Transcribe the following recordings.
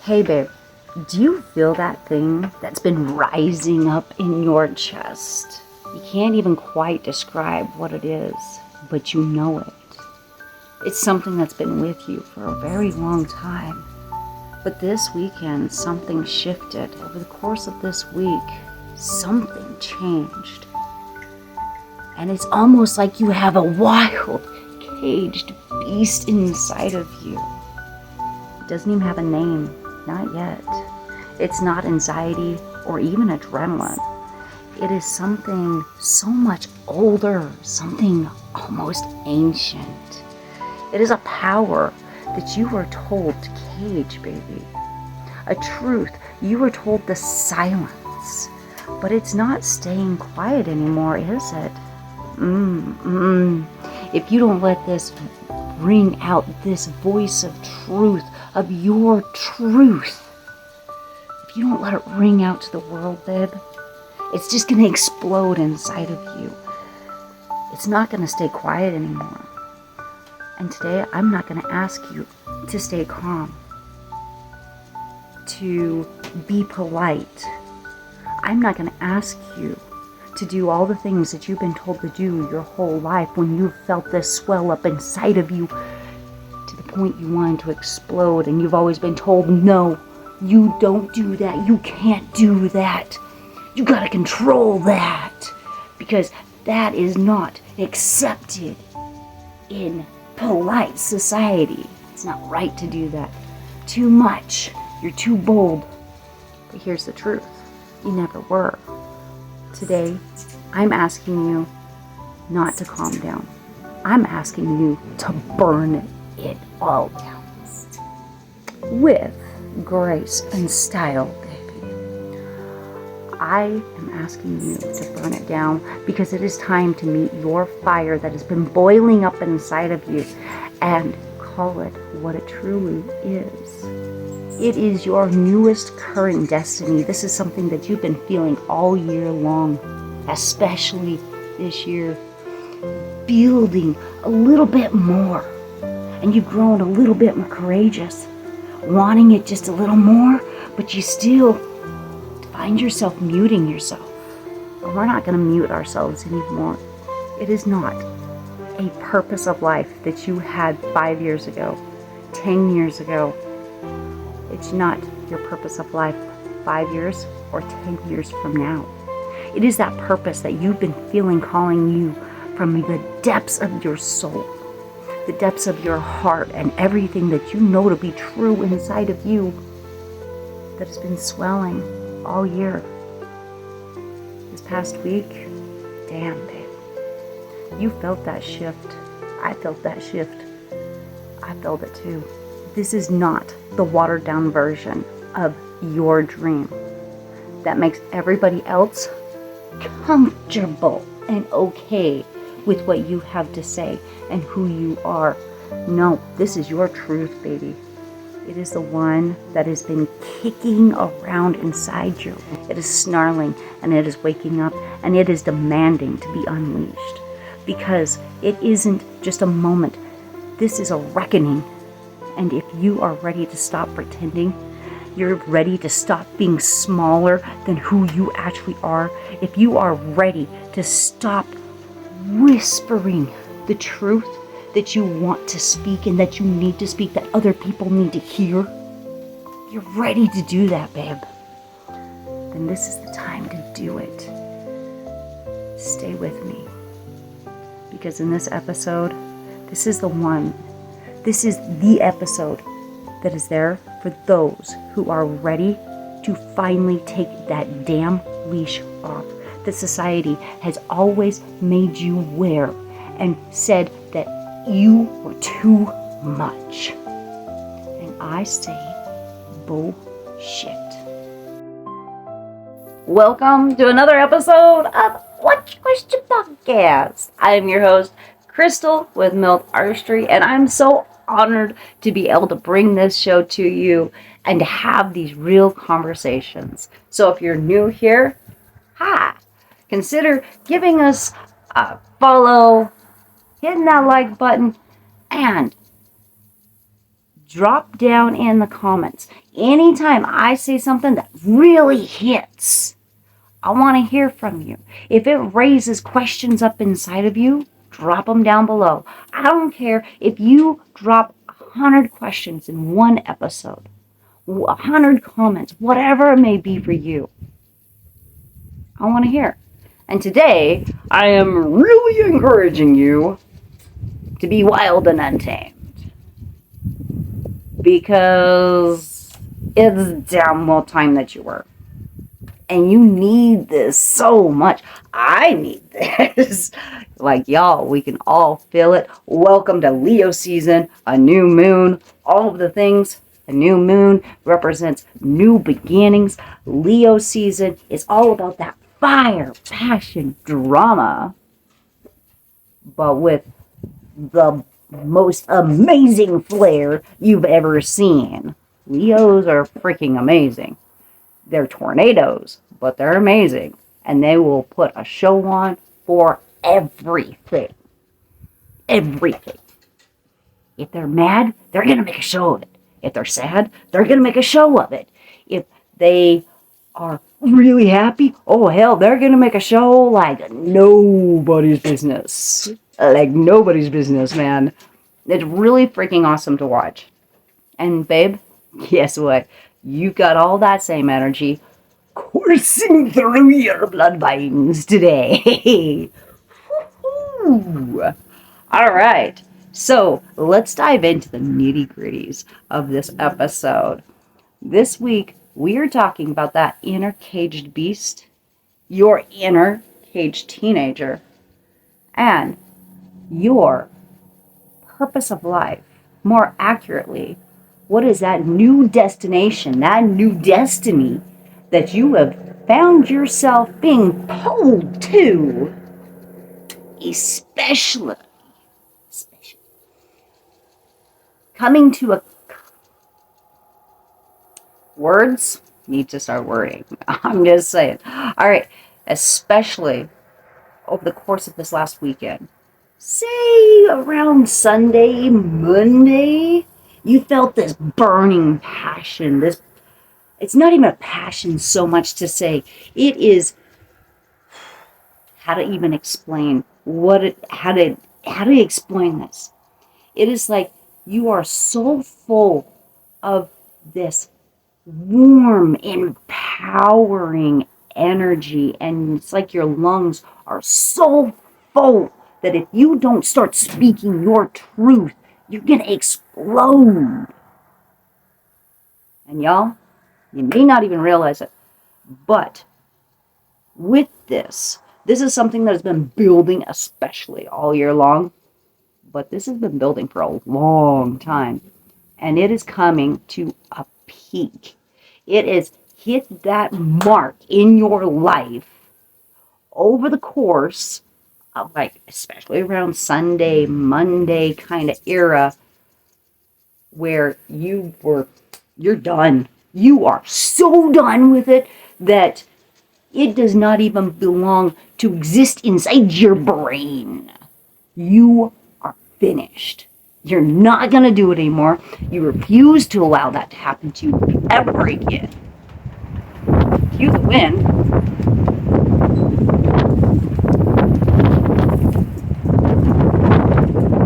Hey babe, do you feel that thing that's been rising up in your chest? You can't even quite describe what it is, but you know it. It's something that's been with you for a very long time. But this weekend, something shifted. Over the course of this week, something changed. And it's almost like you have a wild, caged beast inside of you. It doesn't even have a name. Not yet. It's not anxiety or even adrenaline. It is something so much older, something almost ancient. It is a power that you were told to cage, baby. A truth you were told to silence. But it's not staying quiet anymore, is it? If you don't let this bring out this voice of truth, of your truth, if you don't let it ring out to the world, babe, it's just going to explode inside of you. It's not going to stay quiet anymore. And today, I'm not going to ask you to stay calm, to be polite. I'm not going to ask you to do all the things that you've been told to do your whole life when you've felt this swell up inside of you to the point you wanted to explode, and you've always been told, no, you don't do that, you can't do that, you gotta control that, because that is not accepted in polite society. It's not right to do that. Too much. You're too bold. But here's the truth. You never were. Today, I'm asking you not to calm down. I'm asking you to burn it all down. With grace and style, baby. I am asking you to burn it down because it is time to meet your fire that has been boiling up inside of you and call it what it truly is. It is your newest current destiny. This is something that you've been feeling all year long, especially this year, building a little bit more. And you've grown a little bit more courageous, wanting it just a little more, but you still find yourself muting yourself. But we're not going to mute ourselves anymore. It is not a purpose of life that you had 5 years ago, 10 years ago. It's not your purpose of life 5 years or 10 years from now. It is that purpose that you've been feeling calling you from the depths of your soul, the depths of your heart, and everything that you know to be true inside of you that has been swelling all year. This past week, damn, babe. You felt that shift. I felt that shift. I felt it too. This is not the watered down version of your dream that makes everybody else comfortable and okay with what you have to say and who you are. No, this is your truth, baby. It is the one that has been kicking around inside you. It is snarling and it is waking up and it is demanding to be unleashed, because it isn't just a moment. This is a reckoning. And if you are ready to stop pretending, you're ready to stop being smaller than who you actually are, if you are ready to stop whispering the truth that you want to speak and that you need to speak, that other people need to hear, you're ready to do that, babe, then this is the time to do it. Stay with me. Because in this episode, this is the episode that is there for those who are ready to finally take that damn leash off that society has always made you wear and said that you were too much. And I say, bullshit. Welcome to another episode of What Question Podcast. I am your host, Crystal with Artistry, and I'm so honored to be able to bring this show to you and to have these real conversations. So if you're new here, hi, consider giving us a follow, hitting that like button, and drop down in the comments. Anytime I say something that really hits, I want to hear from you. If it raises questions up inside of you, drop them down below. I don't care if you drop 100 questions in one episode, 100 comments, whatever it may be for you. I want to hear. And today, I am really encouraging you to be wild and untamed. Because it's damn well time that you were. And you need this so much. I need this. Like, y'all, we can all feel it. Welcome to Leo season, a new moon, all of the things. A new moon represents new beginnings. Leo season is all about that fire, passion, drama. But with the most amazing flair you've ever seen. Leos are freaking amazing. They're tornadoes, but they're amazing. And they will put a show on for everything. Everything. If they're mad, they're going to make a show of it. If they're sad, they're going to make a show of it. If they are really happy, oh hell, they're going to make a show like nobody's business. Like nobody's business, man. It's really freaking awesome to watch. And babe, guess what? You've got all that same energy coursing through your blood veins today. All right. So let's dive into the nitty-gritties of this episode. This week, we are talking about that inner caged beast, your inner caged teenager, and your purpose of life. More accurately, what is that new destination, that new destiny that you have found yourself being pulled to, especially coming to a words need to start wording. I'm just saying. All right, especially over the course of this last weekend, say around Sunday, Monday, you felt this burning passion. This, it's not even a passion so much to say. It is, how to even explain how to explain this. It is like you are so full of this warm, empowering energy, and it's like your lungs are so full that if you don't start speaking your truth, you're gonna explode. And y'all, you may not even realize it, but with this is something that has been building especially all year long, but this has been building for a long time, and it is coming to a peak. It has hit that mark in your life over the course of, like, especially around Sunday, Monday kind of era, where you're done. You are so done with it that it does not even belong to exist inside your brain. You are finished. You're not going to do it anymore. You refuse to allow that to happen to you ever again. Cue the wind.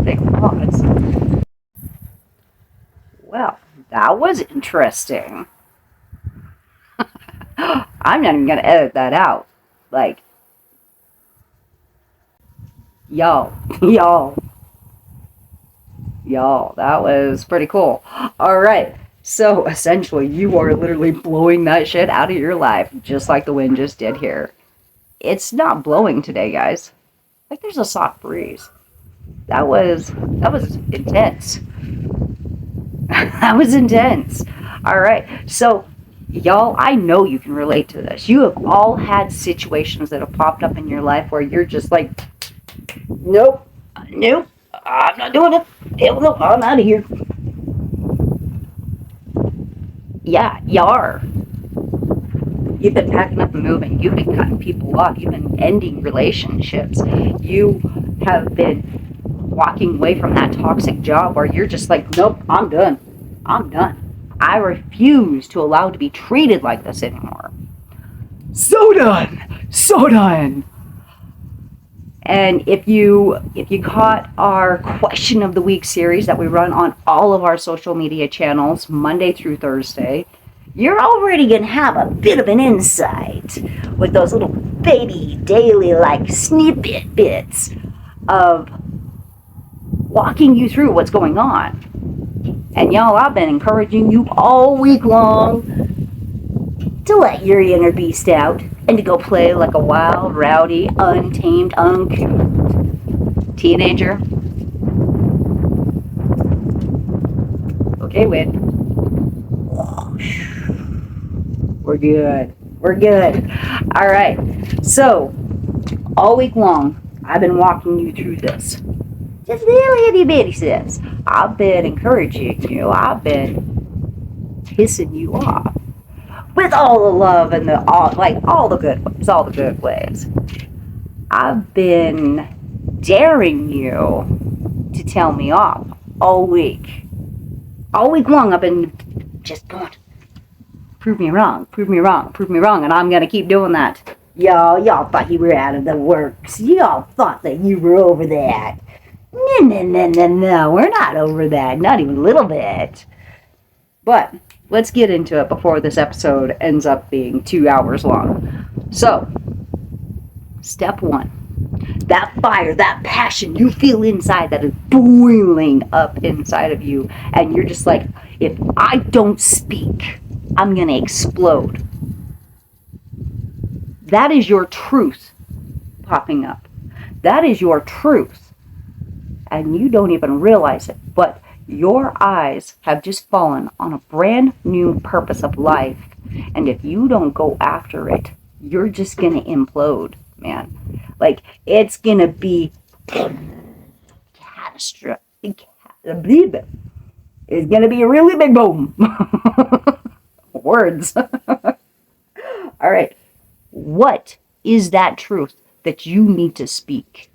Take a pause. Well, that was interesting. I'm not even going to edit that out. Like, y'all, that was pretty cool. All right. So essentially, you are literally blowing that shit out of your life, just like the wind just did here. It's not blowing today, guys. Like, there's a soft breeze. That was intense. That was intense. All right. So, y'all, I know you can relate to this. You have all had situations that have popped up in your life where you're just like, nope, I'm not doing it. Hell no, I'm out of here. Yeah, you are. You've been packing up and moving. You've been cutting people off. You've been ending relationships. You have been walking away from that toxic job where you're just like, nope, I'm done. I'm done. I refuse to allow to be treated like this anymore. So done. So done. And if you caught our question of the week series that we run on all of our social media channels Monday through Thursday, you're already going to have a bit of an insight with those little baby daily like snippet bits of walking you through what's going on. And y'all, I've been encouraging you all week long to let your inner beast out and to go play like a wild, rowdy, untamed, uncouth teenager. Okay, Whit. We're good. We're good. All right. So, all week long, I've been walking you through this. Just little itty bitty steps. I've been encouraging you. I've been pissing you off with all the love and all the good ways. I've been daring you to tell me off all week. All week long, I've been just going, prove me wrong, and I'm going to keep doing that. Y'all thought you were out of the works. Y'all thought that you were over that. No, we're not over that. Not even a little bit. But let's get into it before this episode ends up being 2 hours long. So, step 1. That fire, that passion you feel inside that is boiling up inside of you. And you're just like, if I don't speak, I'm going to explode. That is your truth popping up. That is your truth. And you don't even realize it. But your eyes have just fallen on a brand new purpose of life. And if you don't go after it, you're just going to implode, man. Like, it's going to be catastrophic. It's going to be a really big boom. Words. All right. What is that truth that you need to speak?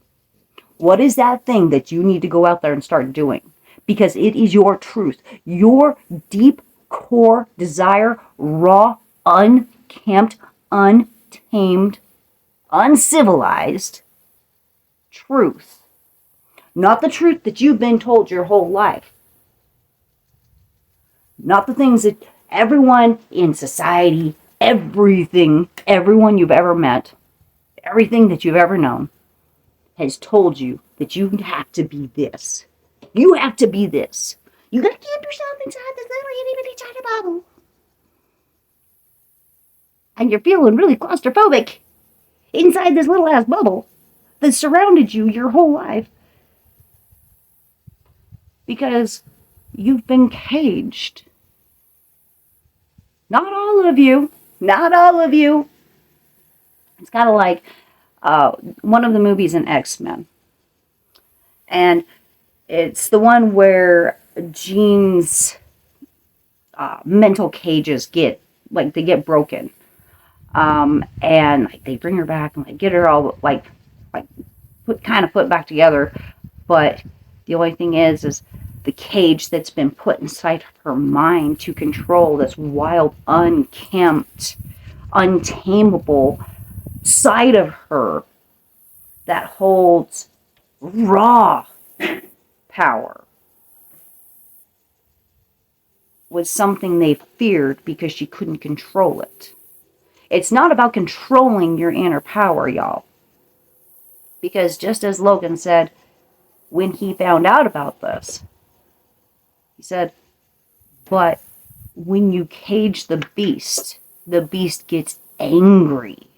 What is that thing that you need to go out there and start doing? Because it is your truth. Your deep core desire, raw, unkempt, untamed, uncivilized truth. Not the truth that you've been told your whole life. Not the things that everyone in society, everyone you've ever met, everything that you've ever known has told you that you have to be this. You have to be this. You gotta keep yourself inside this little itty bitty tiny bubble. And you're feeling really claustrophobic inside this little ass bubble that surrounded you your whole life. Because you've been caged. Not all of you. Not all of you. It's kind of like one of the movies in X-Men. And it's the one where Jean's mental cages get broken. And like, they bring her back and like get her all put back together. But the only thing is the cage that's been put inside of her mind to control this wild, unkempt, untamable side of her that holds raw power was something they feared because she couldn't control it. It's not about controlling your inner power, y'all. Because just as Logan said when he found out about this, he said, but when you cage the beast gets angry.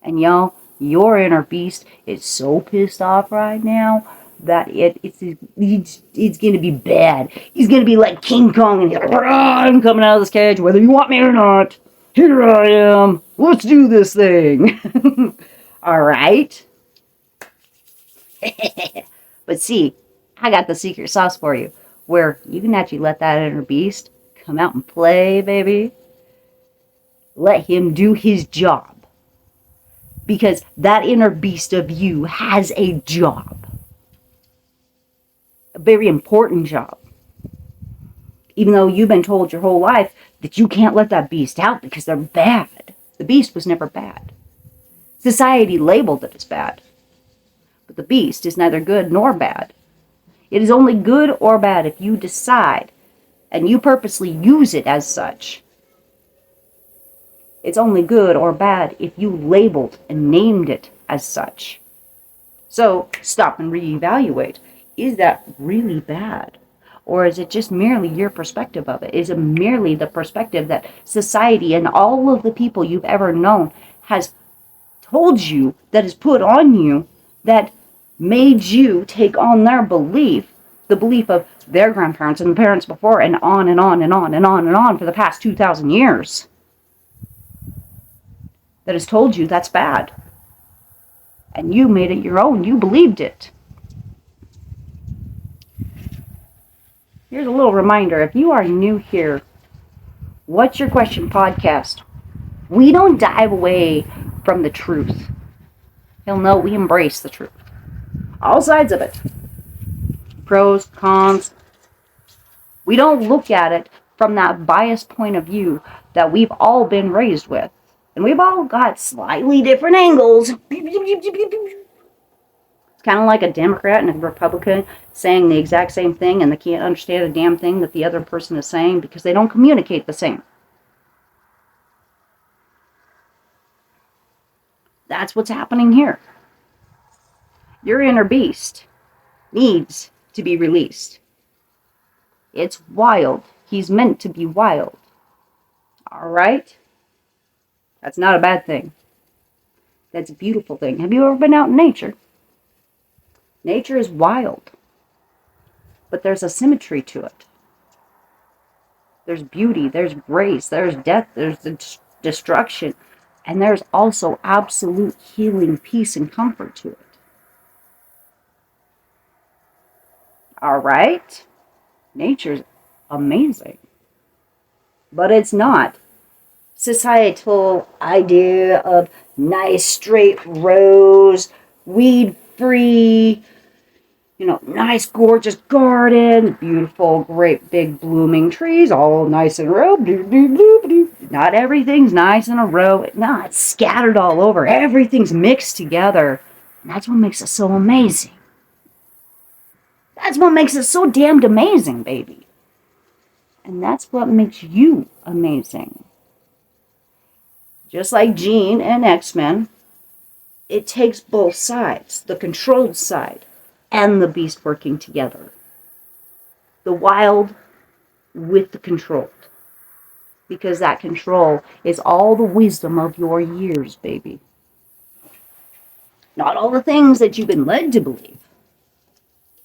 And y'all, your inner beast is so pissed off right now that it's going to be bad. He's going to be like King Kong, and he's like, I'm coming out of this cage, whether you want me or not. Here I am. Let's do this thing. All right. But see, I got the secret sauce for you, where you can actually let that inner beast come out and play, baby. Let him do his job. Because that inner beast of you has a job. A very important job. Even though you've been told your whole life that you can't let that beast out because they're bad. The beast was never bad. Society labeled it as bad. But the beast is neither good nor bad. It is only good or bad if you decide and you purposely use it as such. It's only good or bad if you labeled and named it as such. So stop and reevaluate. Is that really bad? Or is it just merely your perspective of it? Is it merely the perspective that society and all of the people you've ever known has told you, that is put on you, that made you take on their belief, the belief of their grandparents and the parents before, and on and on and on and on and on for the past 2,000 years, that has told you that's bad. And you made it your own. You believed it. Here's a little reminder. If you are new here, What's Your Question podcast, we don't dive away from the truth. Hell no, we embrace the truth. All sides of it. Pros, cons. We don't look at it from that biased point of view that we've all been raised with. And we've all got slightly different angles. It's kind of like a Democrat and a Republican saying the exact same thing, and they can't understand a damn thing that the other person is saying because they don't communicate the same. That's what's happening here. Your inner beast needs to be released. It's wild. He's meant to be wild. All right? That's not a bad thing. That's a beautiful thing. Have you ever been out in nature? Nature is wild, but there's a symmetry to it. There's beauty, there's grace, there's death, there's destruction, and there's also absolute healing, peace, and comfort to it. All right? Nature's amazing, but it's not societal idea of nice straight rows, weed-free, nice gorgeous garden, beautiful, great big blooming trees, all nice in a row. Not everything's nice in a row. No, it's scattered all over. Everything's mixed together. And that's what makes it so amazing. That's what makes it so damned amazing, baby. And that's what makes you amazing. Just like Jean and X-Men, it takes both sides, the controlled side and the beast working together. The wild with the controlled. Because that control is all the wisdom of your years, baby. Not all the things that you've been led to believe,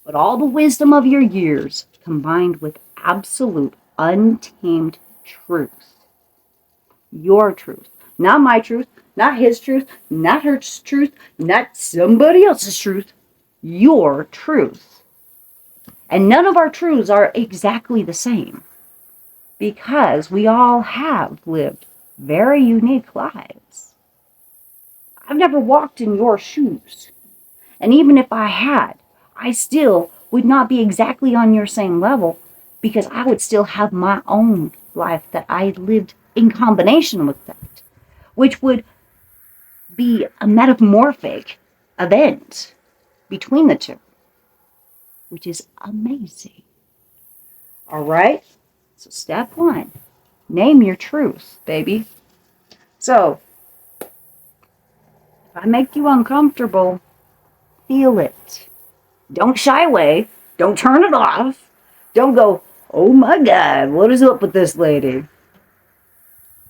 but all the wisdom of your years combined with absolute untamed truth. Your truth. Not my truth, not his truth, not her truth, not somebody else's truth. Your truth. And none of our truths are exactly the same, because we all have lived very unique lives. I've never walked in your shoes, and even if I had, I still would not be exactly on your same level, because I would still have my own life that I lived in combination with that, which would be a metamorphic event between the two, which is amazing. All right? So step one, name your truth, baby. So, if I make you uncomfortable, feel it. Don't shy away. Don't turn it off. Don't go, oh my God, what is up with this lady?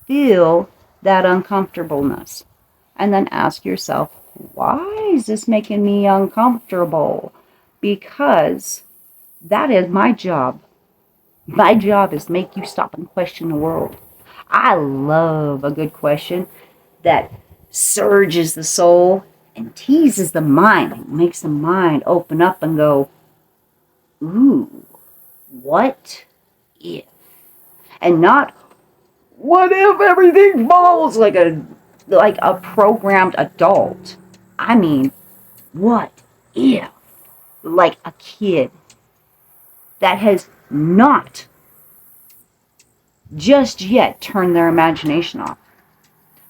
Feel that uncomfortableness. And then ask yourself, why is this making me uncomfortable? Because that is my job. My job is to make you stop and question the world. I love a good question that surges the soul and teases the mind and makes the mind open up and go, ooh, what if? And not, what if everything falls, like a programmed adult. I mean, what if? Like a kid that has not just yet turned their imagination off,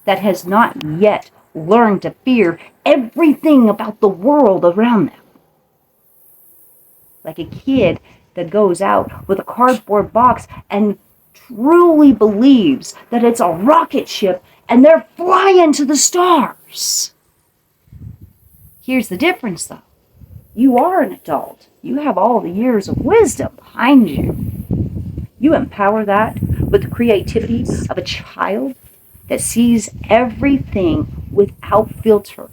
that has not yet learned to fear everything about the world around them. Like a kid that goes out with a cardboard box and truly believes that it's a rocket ship and they're flying to the stars. Here's the difference, though. You are an adult. You have all the years of wisdom behind you. You empower that with the creativity of a child that sees everything without filter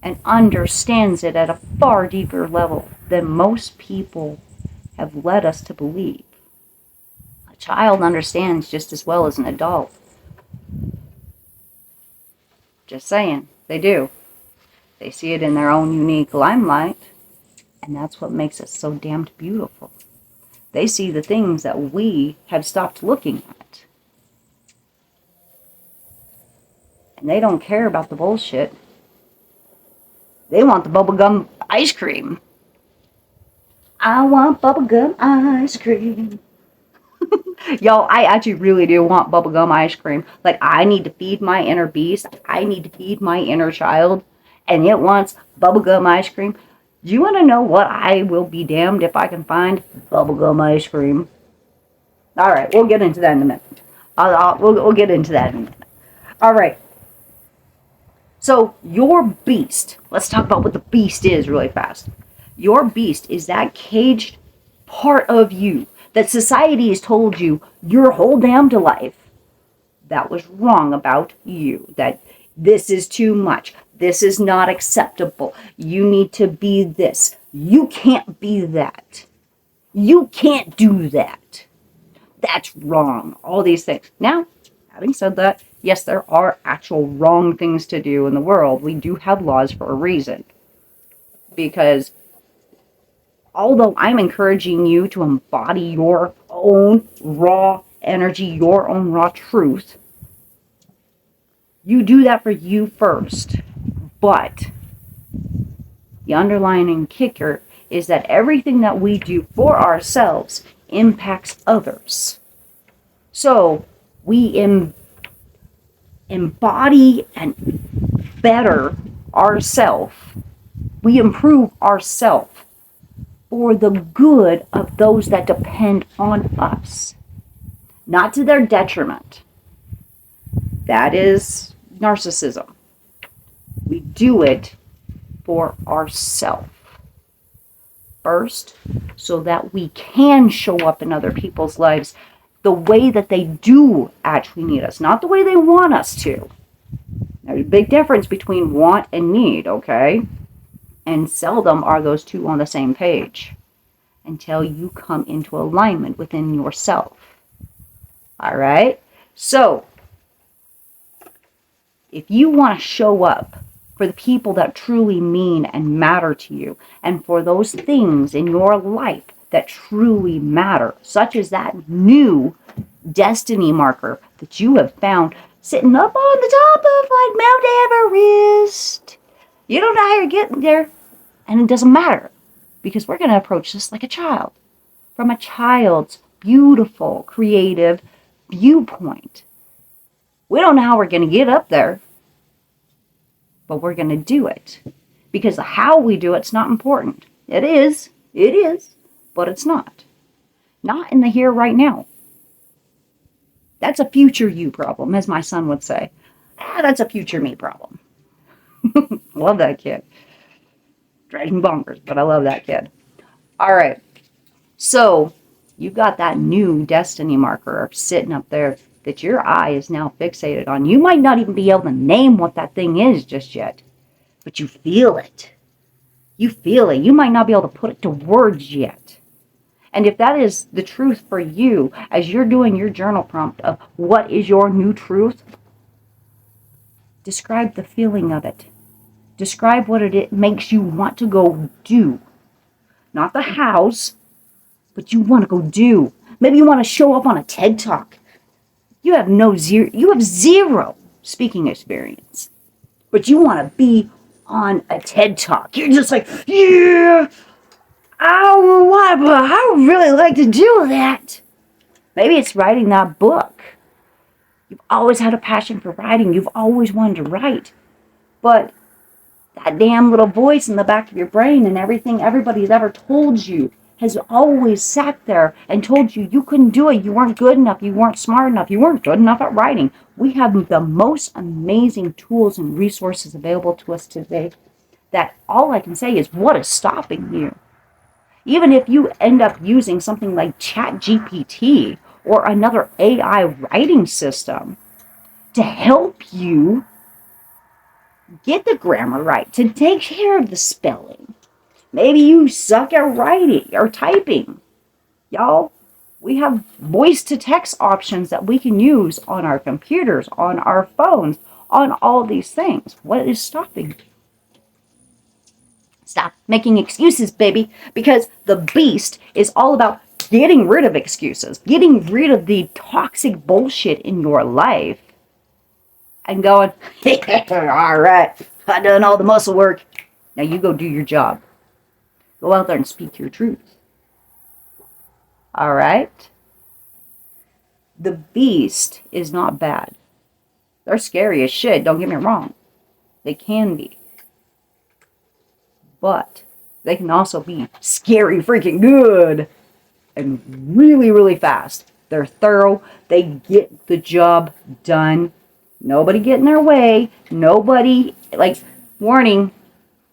and understands it at a far deeper level than most people have led us to believe. A child understands just as well as an adult. Just saying, they do. They see it in their own unique limelight, and that's what makes it so damned beautiful. They see the things that we have stopped looking at. And they don't care about the bullshit. They want the bubblegum ice cream. I want bubblegum ice cream. Y'all, I actually really do want bubblegum ice cream. Like, I need to feed my inner beast. I need to feed my inner child. And it wants bubblegum ice cream. Do you want to know what I will be damned if I can find bubblegum ice cream? Alright, we'll get into that in a minute. We'll get into that in a minute. Alright. So, your beast. Let's talk about what the beast is really fast. Your beast is that caged part of you that society has told you your whole damned life that was wrong about you. That this is too much. This is not acceptable. You need to be this. You can't be that. You can't do that. That's wrong. All these things. Now, having said that, yes, there are actual wrong things to do in the world. We do have laws for a reason. Because although I'm encouraging you to embody your own raw energy, your own raw truth, you do that for you first. But the underlying kicker is that everything that we do for ourselves impacts others. So we embody and better ourselves. We improve ourselves for the good of those that depend on us, not to their detriment. That is narcissism. We do it for ourselves first, so that we can show up in other people's lives the way that they do actually need us, not the way they want us to. There's a big difference between want and need, okay? And seldom are those two on the same page until you come into alignment within yourself. All right? So, if you want to show up for the people that truly mean and matter to you, and for those things in your life that truly matter, such as that new destiny marker that you have found sitting up on the top of like Mount Everest. You don't know how you're getting there, and it doesn't matter, because we're going to approach this like a child, from a child's beautiful, creative viewpoint. We don't know how we're going to get up there, but we're going to do it. Because how we do it's not important. It is, but it's not. Not in the here, right now. That's a future you problem, as my son would say. That's a future me problem. Love that kid. Drives me bonkers, but I love that kid. All right. So, you've got that new destiny marker sitting up there that your eye is now fixated on. You might not even be able to name what that thing is just yet, but you feel it. You feel it. You might not be able to put it to words yet. And if that is the truth for you, as you're doing your journal prompt of what is your new truth, describe the feeling of it. Describe what it makes you want to go do. Not the hows, but you want to go do. Maybe you want to show up on a TED Talk. You have zero speaking experience, but you want to be on a TED Talk. You're just like, yeah, I don't know why, but I would really like to do that. Maybe it's writing that book. You've always had a passion for writing. You've always wanted to write. But that damn little voice in the back of your brain and everything everybody's ever told you has always sat there and told you you couldn't do it, you weren't good enough, you weren't smart enough, you weren't good enough at writing. We have the most amazing tools and resources available to us today that all I can say is, what is stopping you? Even if you end up using something like ChatGPT or another AI writing system to help you get the grammar right, to take care of the spelling. Maybe you suck at writing or typing. Y'all, we have voice-to-text options that we can use on our computers, on our phones, on all these things. What is stopping you? Stop making excuses, baby, because the beast is all about getting rid of excuses, getting rid of the toxic bullshit in your life, and going, all right, I done all the muscle work. Now you go do your job. Go out there and speak your truth. All right? The beast is not bad. They're scary as shit, don't get me wrong. They can be. But they can also be scary freaking good and really, really fast. They're thorough. They get the job done. Nobody get in their way. Nobody, like, warning,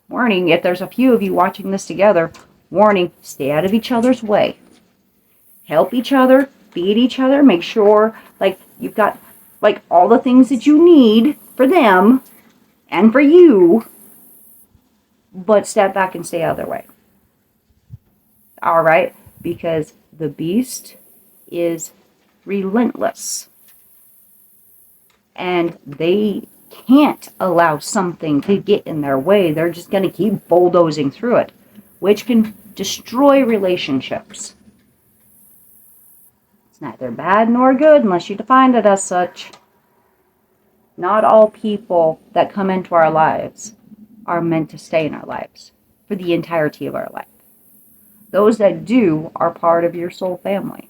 if there's a few of you watching this together, warning, stay out of each other's way. Help each other, feed each other, make sure, like, you've got, like, all the things that you need for them and for you, but step back and stay out of their way. All right? Because the beast is relentless. And they can't allow something to get in their way. They're just going to keep bulldozing through it, which can destroy relationships. It's neither bad nor good unless you define it as such. Not all people that come into our lives are meant to stay in our lives for the entirety of our life. Those that do are part of your soul family.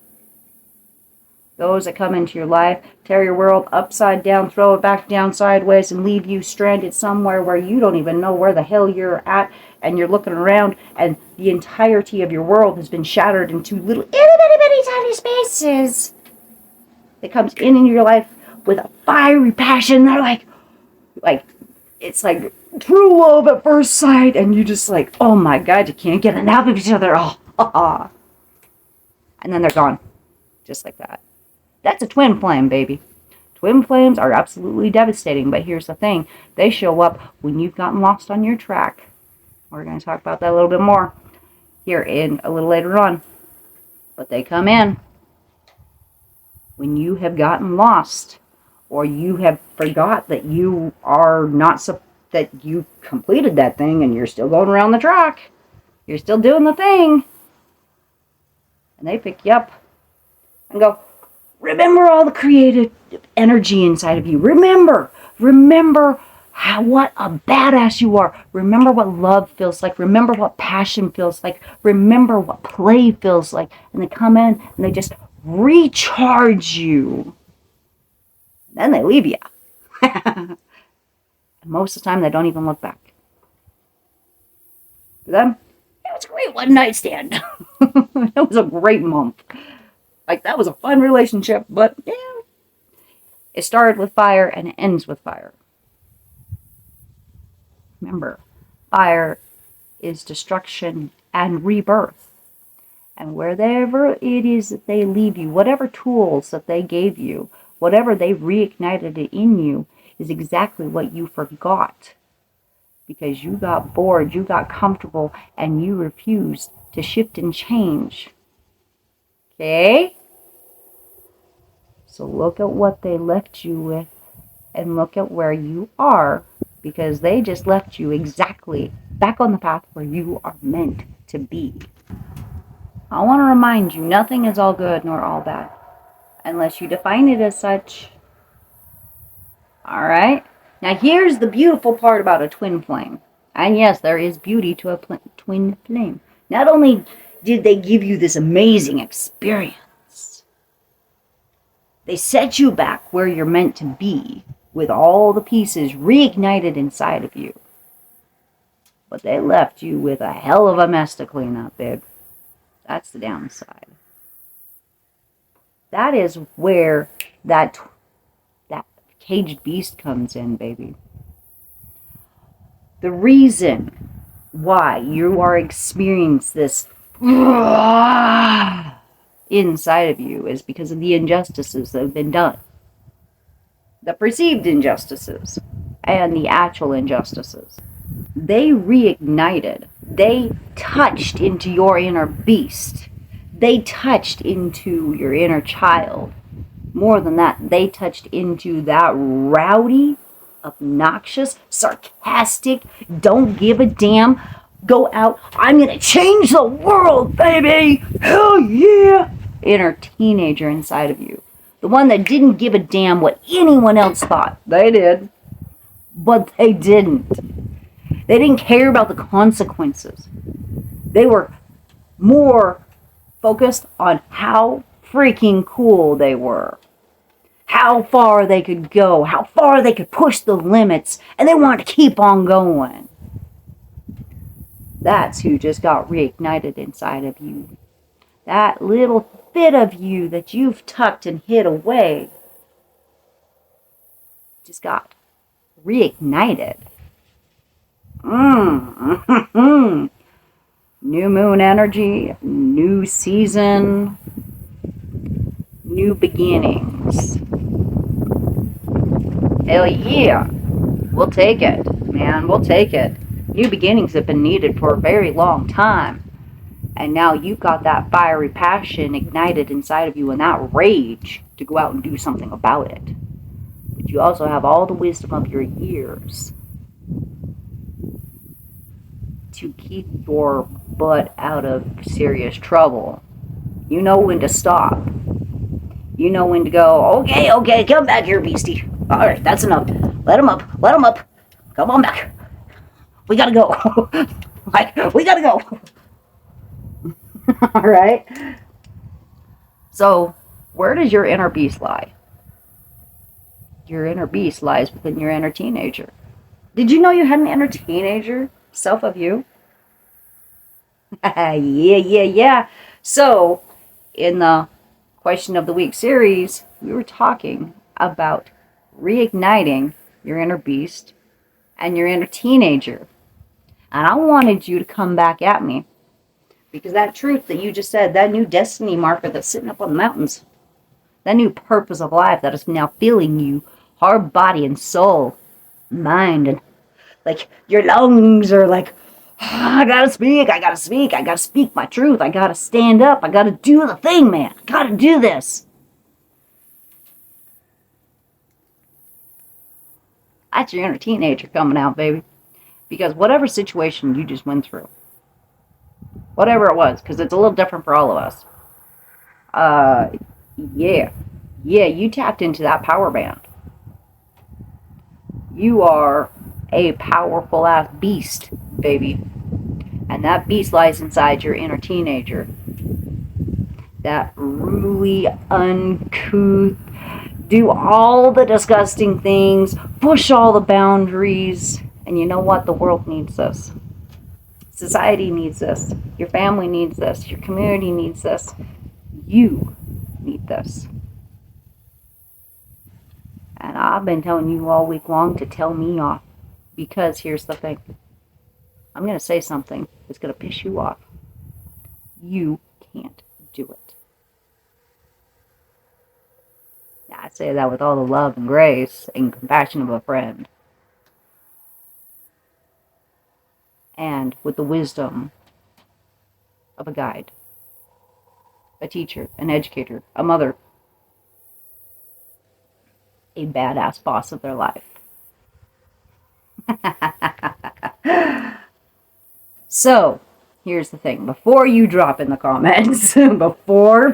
Those that come into your life, tear your world upside down, throw it back down sideways, and leave you stranded somewhere where you don't even know where the hell you're at, and you're looking around, and the entirety of your world has been shattered into little itty-bitty tiny spaces. That comes in your life with a fiery passion. They're like, it's like true love at first sight, and you just like, oh my God, you can't get enough of each other. Oh, and then they're gone, just like that. That's a twin flame, baby. Twin flames are absolutely devastating, but here's the thing. They show up when you've gotten lost on your track. We're going to talk about that a little bit more here in a little later on. But they come in when you have gotten lost, or you have forgot that you are not, that you completed that thing and you're still going around the track. You're still doing the thing. And they pick you up and go, remember all the creative energy inside of you. Remember what a badass you are. Remember what love feels like. Remember what passion feels like. Remember what play feels like. And they come in and they just recharge you. Then they leave you. And most of the time they don't even look back. For them, it was a great one night stand. It was a great month. Like, that was a fun relationship, but yeah. It started with fire and it ends with fire. Remember, fire is destruction and rebirth. And wherever it is that they leave you, whatever tools that they gave you, whatever they reignited it in you, is exactly what you forgot. Because you got bored, you got comfortable, and you refused to shift and change. Okay? So look at what they left you with, and look at where you are, because they just left you exactly back on the path where you are meant to be. I want to remind you, nothing is all good nor all bad, unless you define it as such. Alright? Now here's the beautiful part about a twin flame. And yes, there is beauty to a twin flame. Not only did they give you this amazing experience, They set you back where you're meant to be, with all the pieces reignited inside of you. But they left you with a hell of a mess to clean up, babe. That's the downside. That is where that caged beast comes in, baby. The reason why you are experiencing this inside of you is because of the injustices that have been done. The perceived injustices and the actual injustices. They reignited. They touched into your inner beast. They touched into your inner child. More than that, they touched into that rowdy, obnoxious, sarcastic, don't give a damn, go out, I'm gonna change the world, baby! Hell yeah! Inner teenager inside of you. The one that didn't give a damn what anyone else thought. They did. But they didn't. They didn't care about the consequences. They were more focused on how freaking cool they were. How far they could go. How far they could push the limits. And they wanted to keep on going. That's who just got reignited inside of you. That little bit of you that you've tucked and hid away just got reignited. New moon energy, new season, new beginnings. Hell yeah. We'll take it, man. We'll take it. New beginnings have been needed for a very long time. And now you've got that fiery passion ignited inside of you and that rage to go out and do something about it. But you also have all the wisdom of your years to keep your butt out of serious trouble. You know when to stop. You know when to go, okay, come back here, beastie. Alright, that's enough. Let him up. Come on back. We gotta go. We gotta go. Alright? So, where does your inner beast lie? Your inner beast lies within your inner teenager. Did you know you had an inner teenager self of you? Yeah. So, in the Question of the Week series, we were talking about reigniting your inner beast and your inner teenager. And I wanted you to come back at me. Because that truth that you just said, that new destiny marker that's sitting up on the mountains, that new purpose of life that is now filling you, heart, body, and soul, mind, and like your lungs are like, I gotta speak my truth, I gotta stand up, I gotta do the thing, man, I gotta do this. That's your inner teenager coming out, baby. Because whatever situation you just went through, whatever it was, because it's a little different for all of us. Yeah, you tapped into that power band. You are a powerful ass beast, baby. And that beast lies inside your inner teenager. That really uncouth, do all the disgusting things, push all the boundaries. And you know what? The world needs this. Society needs this. Your family needs this. Your community needs this. You need this. And I've been telling you all week long to tell me off. Because here's the thing. I'm going to say something that's going to piss you off. You can't do it. Now, I say that with all the love and grace and compassion of a friend. And with the wisdom of a guide, a teacher, an educator, a mother, a badass boss of their life. So, here's the thing. Before you drop in the comments, before,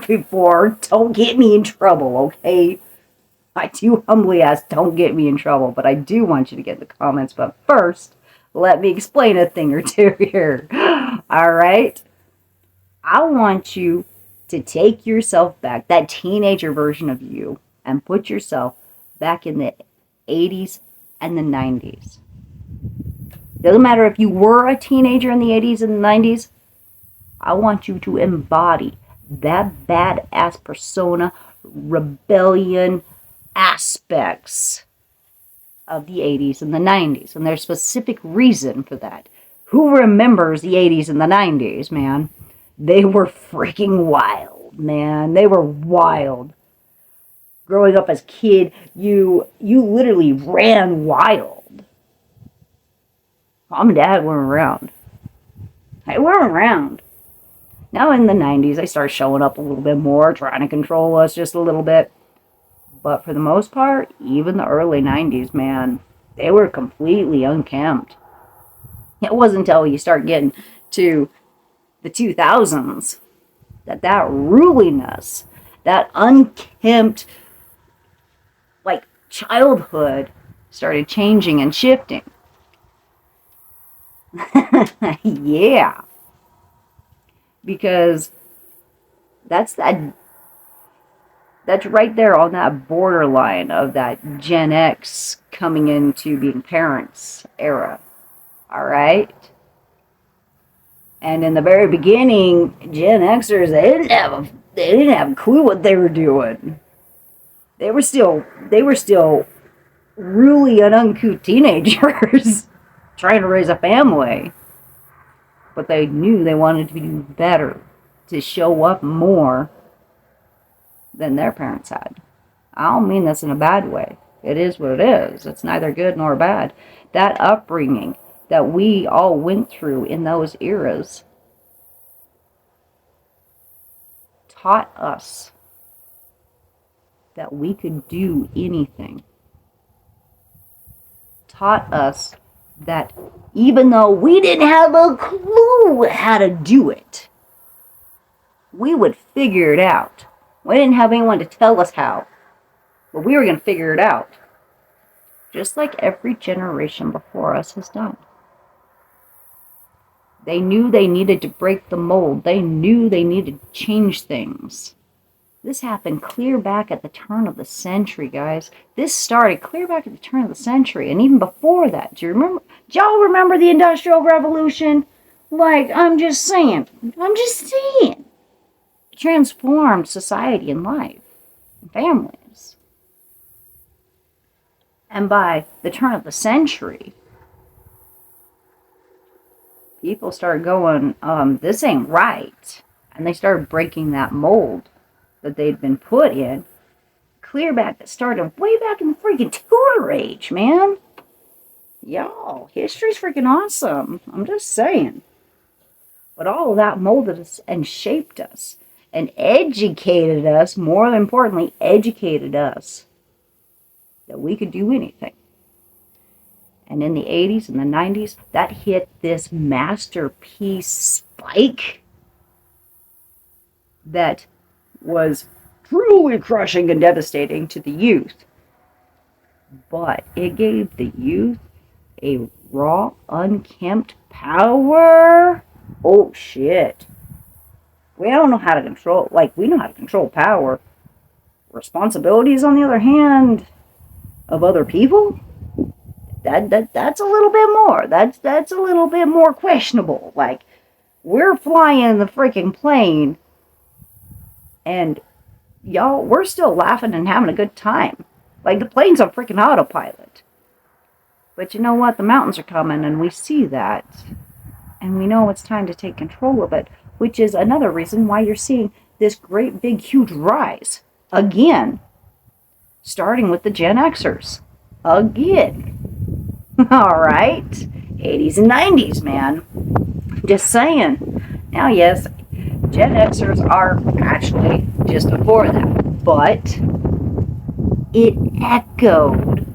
don't get me in trouble, okay? I do humbly ask, don't get me in trouble, but I do want you to get in the comments. But first, let me explain a thing or two here. Alright? I want you to take yourself back, that teenager version of you, and put yourself back in the 80s and the 90s. Doesn't matter if you were a teenager in the 80s and the 90s. I want you to embody that badass persona, rebellion aspects of the 80s and the 90s. And there's specific reason for that. Who remembers the 80s and the 90s, man? They were freaking wild, man. They were wild. Growing up as a kid, you literally ran wild. Mom and Dad weren't around. They weren't around. Now in the 90s, they start showing up a little bit more, trying to control us just a little bit. But for the most part, even the early 90s, man, they were completely unkempt. It wasn't until you start getting to the 2000s that ruliness, that unkempt, like, childhood started changing and shifting. Yeah. Because that's right there on that borderline of that Gen X coming into being parents era. All right? And in the very beginning, Gen Xers, they didn't have a clue what they were doing. They were still really an uncouth teenagers trying to raise a family. But they knew they wanted to do better, to show up more than their parents had. I don't mean this in a bad way. It is what it is. It's neither good nor bad. That upbringing that we all went through in those eras taught us that we could do anything. Taught us that even though we didn't have a clue how to do it, we would figure it out. We didn't have anyone to tell us how, but we were going to figure it out. Just like every generation before us has done. They knew they needed to break the mold. They knew they needed to change things. This happened clear back at the turn of the century, guys. This started clear back at the turn of the century, and even before that. Do y'all remember the Industrial Revolution? Like, I'm just saying. It transformed society and life, and families. And by the turn of the century, people started going, this ain't right. And they started breaking that mold that they'd been put in. Clear back, that started way back in the freaking Tudor age, man. Y'all, history's freaking awesome. I'm just saying. But all of that molded us and shaped us and educated us, more importantly, educated us that we could do anything. And in the 80s and the 90s, that hit this masterpiece spike that was truly crushing and devastating to the youth. But it gave the youth a raw, unkempt power. Oh, shit. We don't know how to control, we know how to control power. Responsibilities, on the other hand, of other people, that's a little bit more. That's a little bit more questionable. Like, we're flying the freaking plane, and y'all, we're still laughing and having a good time. Like, the plane's on freaking autopilot. But you know what? The mountains are coming, and we see that. And we know it's time to take control of it, which is another reason why you're seeing this great, big, huge rise. Again. Starting with the Gen Xers. Again. Alright? 80s and 90s, man. Just saying. Now, yes, Gen Xers are actually just before that. But it echoed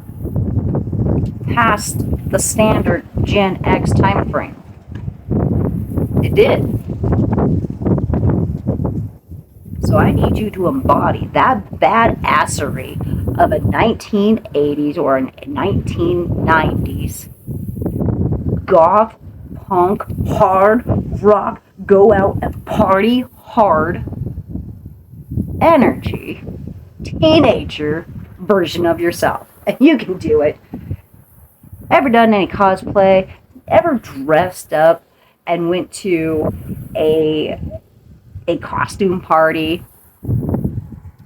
past the standard Gen X time frame. It did. So I need you to embody that badassery of a 1980s or a 1990s goth, punk, hard rock, go out and party hard energy teenager version of yourself. And you can do it. Ever done any cosplay? Ever dressed up and went to a costume party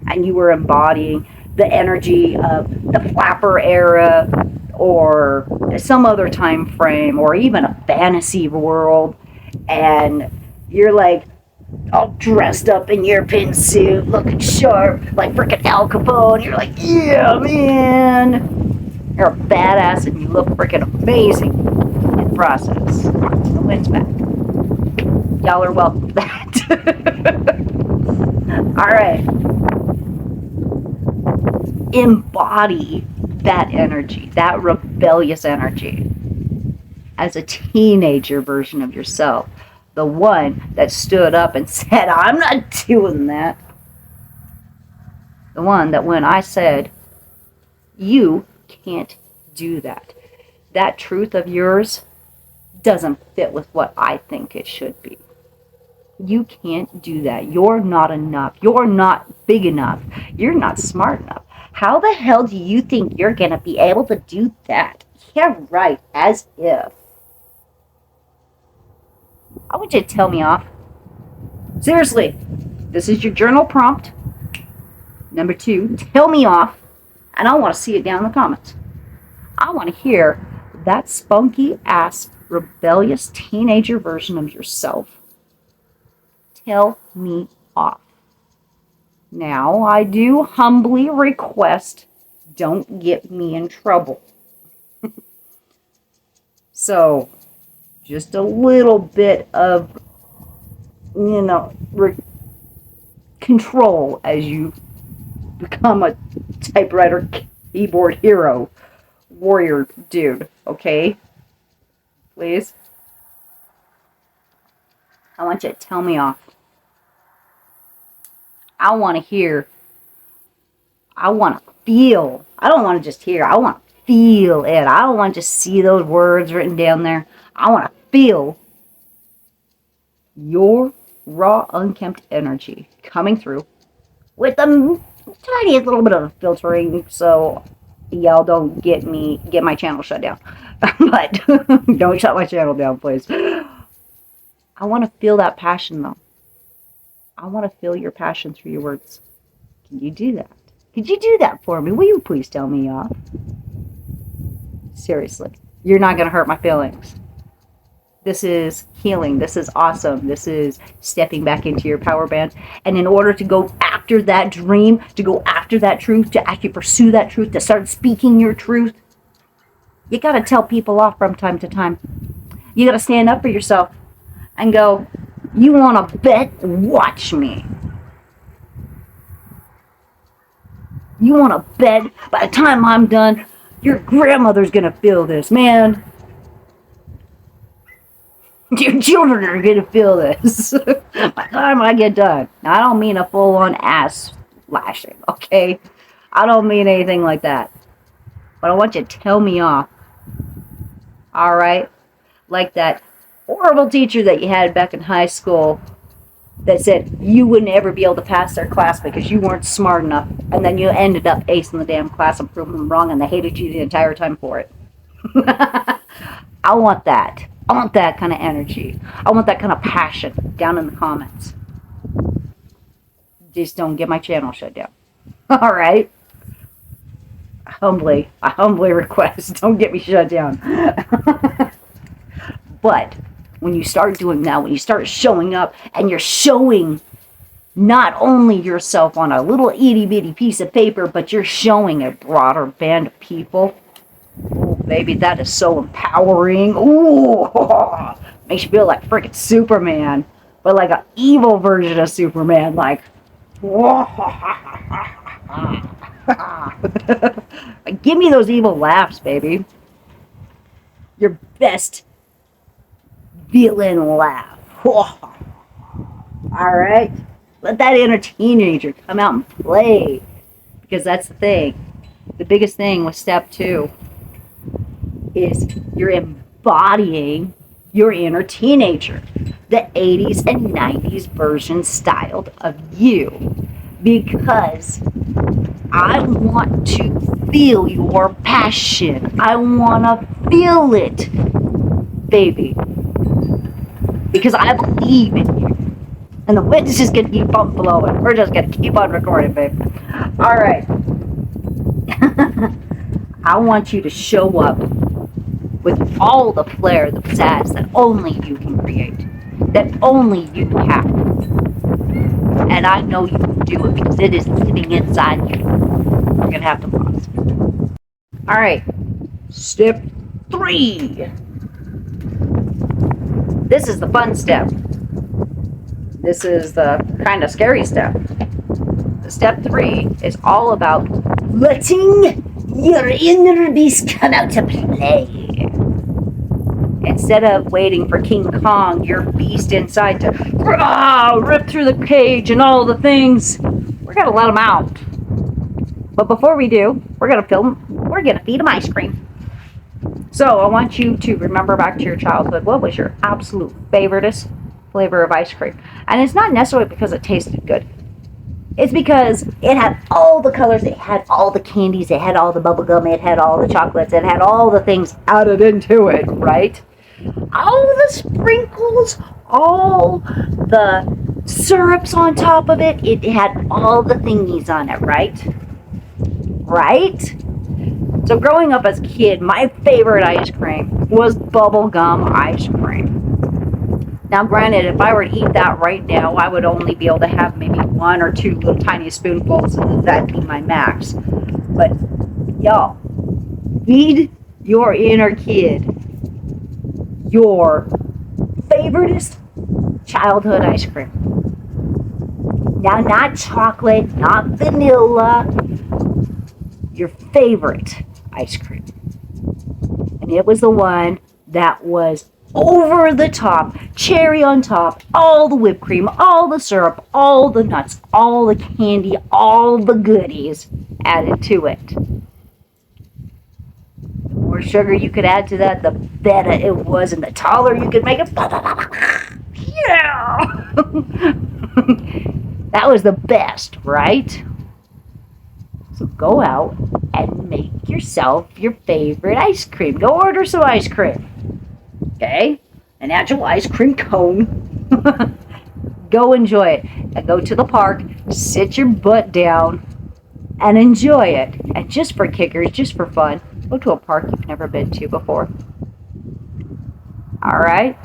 and you were embodying the energy of the flapper era or some other time frame or even a fantasy world, and you're like all dressed up in your pin suit, looking sharp like freaking Al Capone. You're like, yeah, man. You're a badass and you look freaking amazing in the process. The wind's back. Y'all are welcome to that. All right. Embody that energy, that rebellious energy, as a teenager version of yourself. The one that stood up and said, I'm not doing that. The one that when I said, you can't do that, that truth of yours doesn't fit with what I think it should be. You can't do that. You're not enough. You're not big enough. You're not smart enough. How the hell do you think you're going to be able to do that? Yeah, right. As if. I want you to tell me off. Seriously. This is your journal prompt. Number 2, tell me off. And I want to see it down in the comments. I want to hear that spunky ass, rebellious teenager version of yourself. Tell me off. Now, I do humbly request, don't get me in trouble. So, just a little bit of, control as you become a typewriter keyboard hero, warrior dude, okay? Please? I want you to tell me off. I want to hear. I want to feel. I don't want to just hear. I want to feel it. I don't want to just see those words written down there. I want to feel your raw, unkempt energy coming through with the tiniest little bit of filtering, so y'all don't get my channel shut down. But don't shut my channel down, please. I want to feel that passion, though. I want to feel your passion through your words. Can you do that? Could you do that for me? Will you please tell me off? Seriously. You're not going to hurt my feelings. This is healing. This is awesome. This is stepping back into your power band. And in order to go after that dream, to go after that truth, to actually pursue that truth, to start speaking your truth, you got to tell people off from time to time. You got to stand up for yourself and go, you want to bet? Watch me. You want to bet? By the time I'm done, your grandmother's going to feel this, man. Your children are going to feel this. By the time I get done. Now, I don't mean a full-on ass lashing, okay? I don't mean anything like that. But I want you to tell me off. Alright? Like that horrible teacher that you had back in high school that said you wouldn't ever be able to pass their class because you weren't smart enough, and then you ended up acing the damn class and proving them wrong, and they hated you the entire time for it. I want that. I want that kind of energy. I want that kind of passion down in the comments. Just don't get my channel shut down. Alright? I humbly request, don't get me shut down. But when you start doing that, when you start showing up and you're showing not only yourself on a little itty bitty piece of paper, but you're showing a broader band of people. Oh, baby, that is so empowering. Ooh, makes you feel like freaking Superman, but like an evil version of Superman. Like, give me those evil laughs, baby. Your best villain laugh. Alright? Let that inner teenager come out and play. Because that's the thing. The biggest thing with step 2 is you're embodying your inner teenager. The 80s and 90s version styled of you. because I want to feel your passion. I want to feel it, baby. Because I believe in you. And the wind is just going to keep on blowing. We're just going to keep on recording, babe. All right. I want you to show up with all the flair, the pizzazz that only you can create, that only you have. And I know you can do it because it is living inside you. We're going to have to pause. All right. Step 3. This is the fun step. This is the kind of scary step. Step 3 is all about letting your inner beast come out to play. Instead of waiting for King Kong, your beast inside, to rip through the cage and all the things, we're going to let him out. But before we do, we're going to feed him ice cream. So I want you to remember back to your childhood. What was your absolute favoriteest flavor of ice cream? And it's not necessarily because it tasted good. It's because it had all the colors, it had all the candies, it had all the bubble gum, it had all the chocolates, it had all the things added into it, right? All the sprinkles, all the syrups on top of it, it had all the thingies on it, right? Right? So growing up as a kid, my favorite ice cream was bubble gum ice cream. Now, granted, if I were to eat that right now, I would only be able to have maybe 1 or 2 little tiny spoonfuls, and that'd be my max. But, y'all, feed your inner kid your favoriteest childhood ice cream. Now, not chocolate, not vanilla, your favorite ice cream. And it was the one that was over the top, cherry on top, all the whipped cream, all the syrup, all the nuts, all the candy, all the goodies added to it. The more sugar you could add to that, the better it was, and the taller you could make it. Yeah! That was the best, right? So go out and make yourself your favorite ice cream. Go order some ice cream. Okay? An actual ice cream cone. Go enjoy it. And go to the park, sit your butt down, and enjoy it. And just for kickers, just for fun, go to a park you've never been to before. Alright?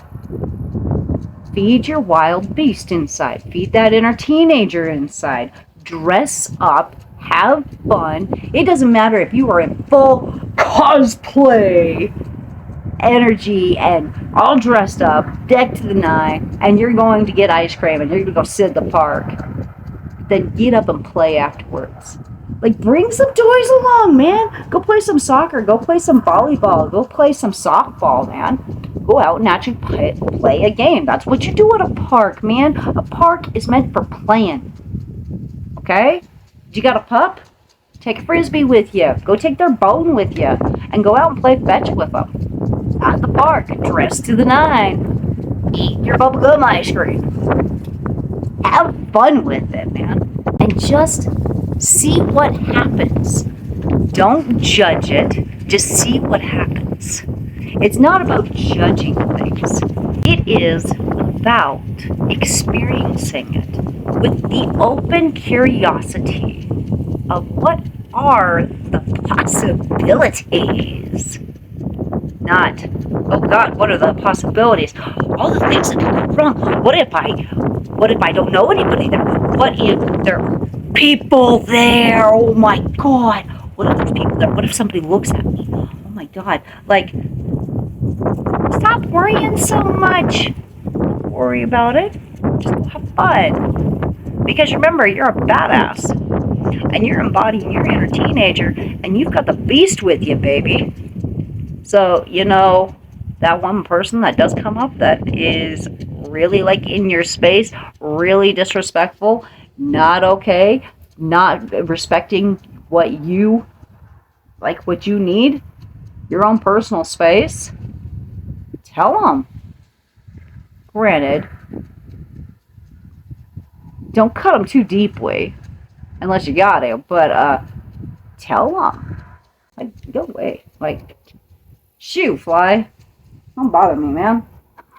Feed your wild beast inside. Feed that inner teenager inside. Dress up. Have fun. It doesn't matter if you are in full cosplay energy and all dressed up, decked to the nine, and you're going to get ice cream and you're going to go sit at the park. Then get up and play afterwards. Like, bring some toys along, man. Go play some soccer. Go play some volleyball. Go play some softball, man. Go out and actually play a game. That's what you do at a park, man. A park is meant for playing. Okay? You got a pup? Take a frisbee with you. Go take their bone with you. And go out and play fetch with them. At the park. Dressed to the nine. Eat your bubblegum ice cream. Have fun with it, man. And just see what happens. Don't judge it. Just see what happens. It's not about judging things. It is about experiencing it with the open curiosity of what are the possibilities. Not, oh God, what are the possibilities? All the things that could go wrong. What if I don't know anybody there? What if there are people there? Oh my God. What if there's people there? What if somebody looks at me? Oh my God. Like, stop worrying so much. Don't worry about it. Just have fun. Because remember, you're a badass. And you're embodying your inner teenager. And you've got the beast with you, baby. So, you know, that one person that does come up that is really like in your space, really disrespectful, not okay, not respecting what you need, your own personal space, tell them. Granted, don't cut them too deeply. unless you got it. But tell them, like, go away. Like, shoo, fly. Don't bother me, man.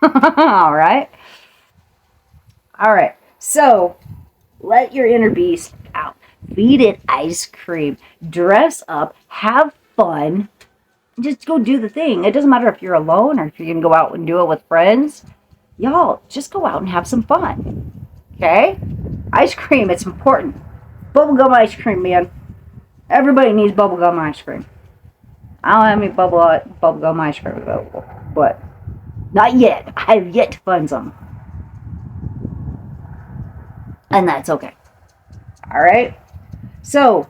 All right. All right. So let your inner beast out. Feed it ice cream. Dress up. Have fun. Just go do the thing. It doesn't matter if you're alone or if you're going to go out and do it with friends. Y'all, just go out and have some fun. Okay? Ice cream, it's important. Bubblegum ice cream, man. Everybody needs bubblegum ice cream. I don't have any bubblegum ice cream available. But not yet. I have yet to find some. And that's okay. Alright? So,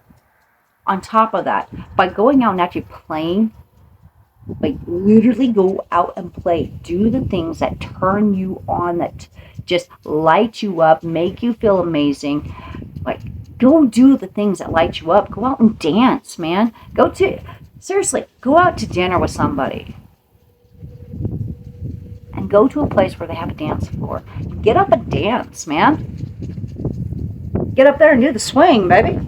on top of that, by going out and actually playing, like literally go out and play. Do the things that turn you on, that just light you up, make you feel amazing. Like, go do the things that light you up. Go out and dance, man. Seriously, go out to dinner with somebody. And go to a place where they have a dance floor. Get up and dance, man. Get up there and do the swing, baby.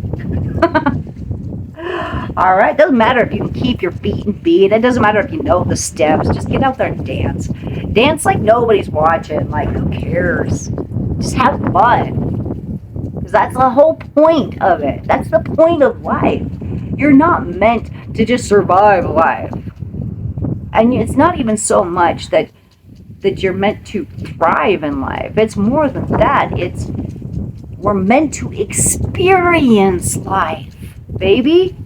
All right, doesn't matter if you can keep your feet and beat. It doesn't matter if you know the steps. Just get out there and dance. Dance like nobody's watching. Like, who cares? Just have fun. Because that's the whole point of it. That's the point of life. You're not meant to just survive life. And it's not even so much that you're meant to thrive in life. It's more than that. We're meant to experience life, baby.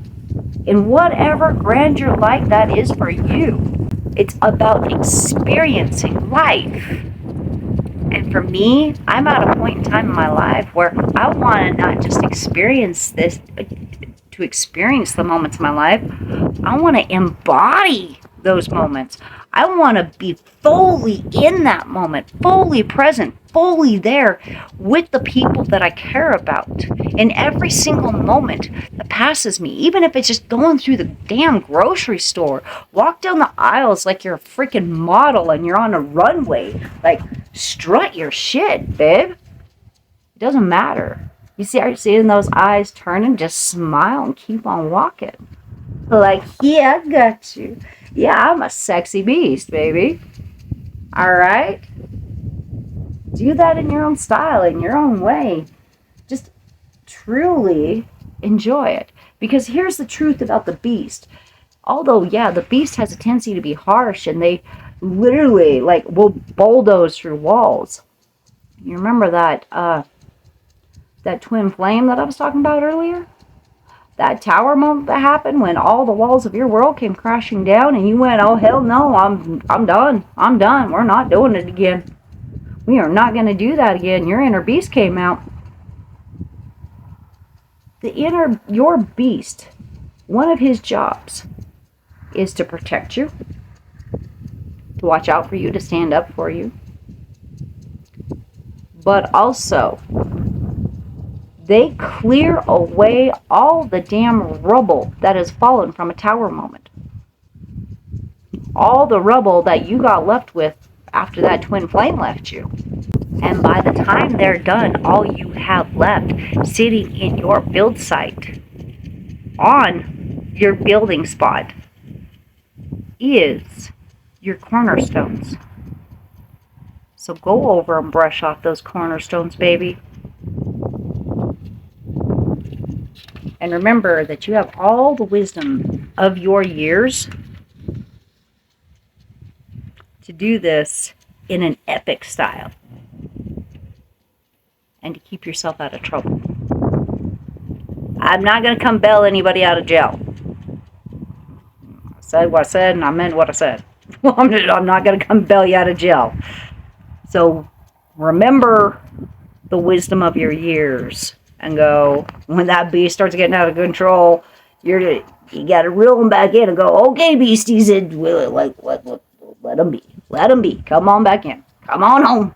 In whatever grandeur life that is for you. It's about experiencing life. And for me, I'm at a point in time in my life where I want to not just experience this, to experience the moments of my life. I want to embody those moments. I want to be fully in that moment, fully present, fully there with the people that I care about in every single moment that passes me. Even if it's just going through the damn grocery store. Walk down the aisles like you're a freaking model and you're on a runway. Like, strut your shit, babe. It doesn't matter. You start seeing those eyes turning, just smile and keep on walking. Like, yeah, I got you. Yeah, I'm a sexy beast, baby. All right? Do that in your own style, in your own way. Just truly enjoy it. Because here's the truth about the beast. Although, yeah, the beast has a tendency to be harsh, and they literally, like, will bulldoze through walls. You remember that twin flame that I was talking about earlier? That tower moment that happened when all the walls of your world came crashing down and you went, oh, hell no, I'm done. I'm done. We're not doing it again. We are not going to do that again. Your inner beast came out. Your beast, one of his jobs is to protect you, to watch out for you, to stand up for you. But also, they clear away all the damn rubble that has fallen from a tower moment. All the rubble that you got left with after that twin flame left you. And by the time they're done, all you have left sitting in your build site, on your building spot, is your cornerstones. So go over and brush off those cornerstones, baby. And remember that you have all the wisdom of your years to do this in an epic style and to keep yourself out of trouble. I'm not going to come bail anybody out of jail. I said what I said and I meant what I said. I'm not going to come bail you out of jail. So remember the wisdom of your years. And go, when that beast starts getting out of control, you got to reel him back in and go, okay, beasties, let him be. Let him be. Come on back in. Come on home.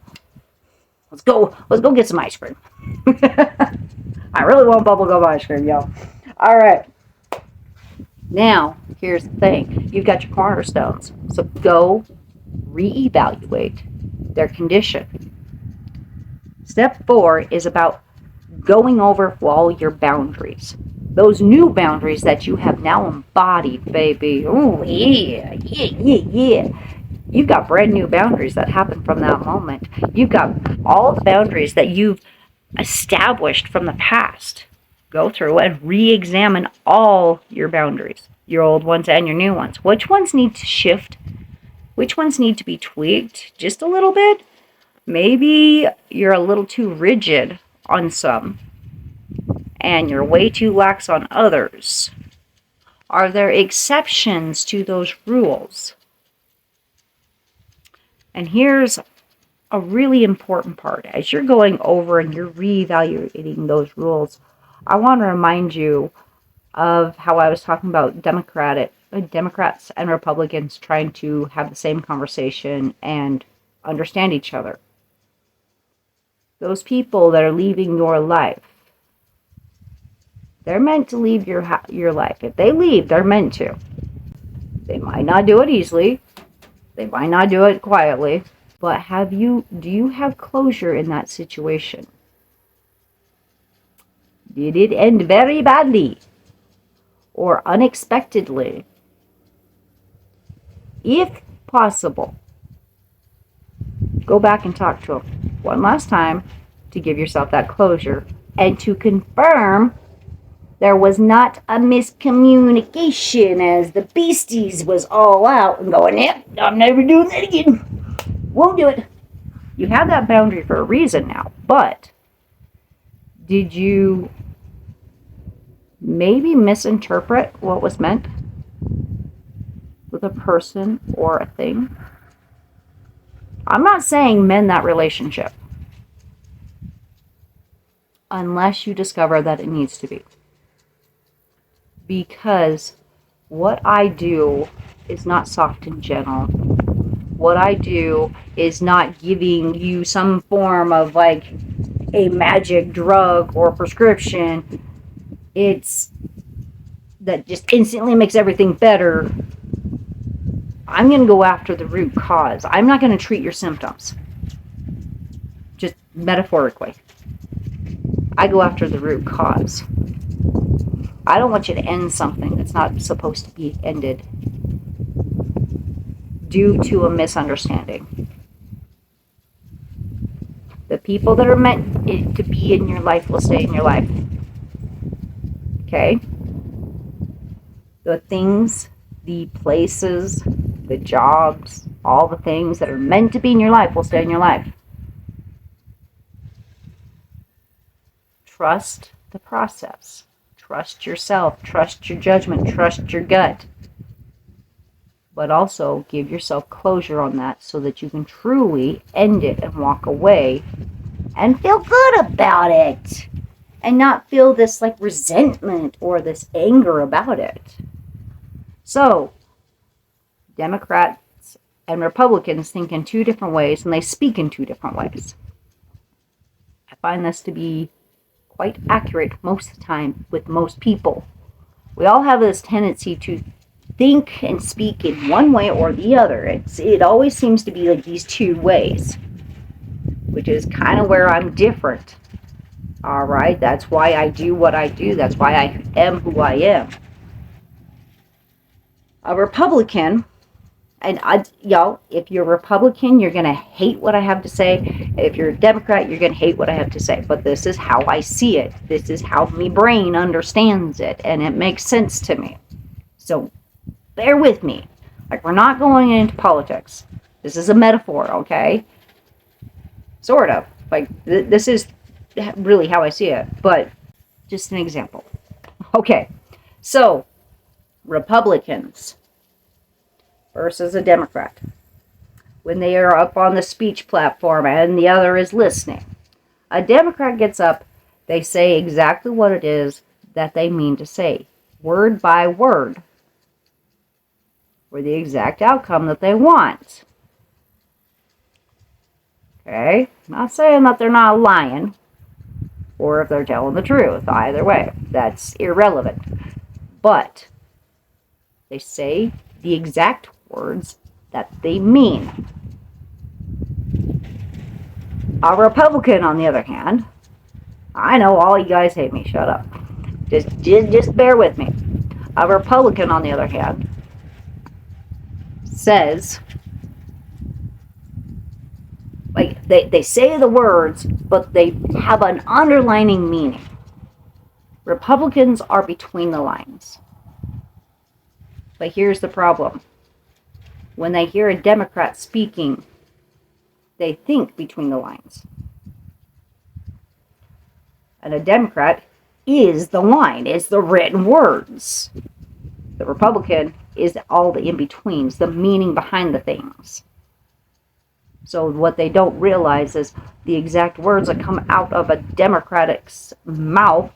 Let's go get some ice cream. I really want bubblegum ice cream, y'all. All right. Now, here's the thing. You've got your cornerstones. So go reevaluate their condition. Step 4 is about going over all your boundaries. Those new boundaries that you have now embodied, baby. Oh, yeah, yeah, yeah, yeah. You've got brand new boundaries that happen from that moment. You've got all the boundaries that you've established from the past. Go through and re-examine all your boundaries, your old ones and your new ones. Which ones need to shift? Which ones need to be tweaked just a little bit? Maybe you're a little too rigid on some, and you're way too lax on others. Are there exceptions to those rules? And here's a really important part. As you're going over and you're reevaluating those rules, I want to remind you of how I was talking about Democrats and Republicans trying to have the same conversation and understand each other. Those people that are leaving your life, they're meant to leave your life. If they leave, they're meant to. They might not do it easily. They might not do it quietly. But do you have closure in that situation? Did it end very badly or unexpectedly? If possible, go back and talk to them one last time to give yourself that closure and to confirm there was not a miscommunication as the beasties was all out and going, yep, I'm never doing that again. Won't do it. You have that boundary for a reason now, but did you maybe misinterpret what was meant with a person or a thing? I'm not saying mend that relationship unless you discover that it needs to be. Because what I do is not soft and gentle. What I do is not giving you some form of like a magic drug or prescription. It's that just instantly makes everything better. I'm going to go after the root cause. I'm not going to treat your symptoms. Just metaphorically. I go after the root cause. I don't want you to end something that's not supposed to be ended due to a misunderstanding. The people that are meant to be in your life will stay in your life. Okay? The things, the places, the jobs, all the things that are meant to be in your life will stay in your life. Trust the process. Trust yourself. Trust your judgment. Trust your gut. But also give yourself closure on that so that you can truly end it and walk away and feel good about it. And not feel this like resentment or this anger about it. So, Democrats and Republicans think in two different ways and they speak in two different ways. I find this to be quite accurate most of the time with most people. We all have this tendency to think and speak in one way or the other. It always seems to be like these two ways, which is kind of where I'm different. All right, that's why I do what I do. That's why I am who I am. A Republican, and if you're a Republican, you're going to hate what I have to say. If you're a Democrat, you're going to hate what I have to say. But this is how I see it. This is how my brain understands it, and it makes sense to me. So bear with me. Like, we're not going into politics. This is a metaphor, okay? Sort of. Like, this is really how I see it. But just an example. Okay. So, Republicans versus a Democrat. When they are up on the speech platform and the other is listening. A Democrat gets up, they say exactly what it is that they mean to say. Word by word. For the exact outcome that they want. Okay? I'm not saying that they're not lying. Or if they're telling the truth. Either way. That's irrelevant. But they say the exact words that they mean. A Republican, on the other hand, I know all you guys hate me. Shut up. Just bear with me. A Republican, on the other hand, says, like, they say the words, but they have an underlining meaning. Republicans are between the lines. But here's the problem. When they hear a Democrat speaking, they think between the lines. And a Democrat is the line, is the written words. The Republican is all the in-betweens, the meaning behind the things. So what they don't realize is the exact words that come out of a Democratic's mouth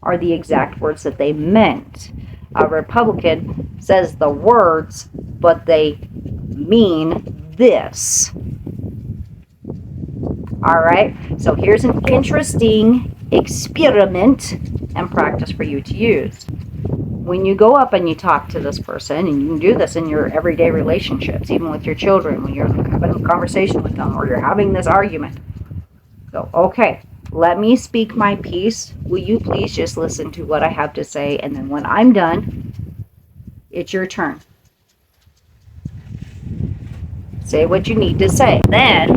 are the exact words that they meant. A Republican says the words, but they mean this. All right, so here's an interesting experiment and practice for you to use. When you go up and you talk to this person, and you can do this in your everyday relationships, even with your children, when you're having a conversation with them or you're having this argument, go, okay, let me speak my piece. Will you please just listen to what I have to say? And then when I'm done, it's your turn. Say what you need to say. Then,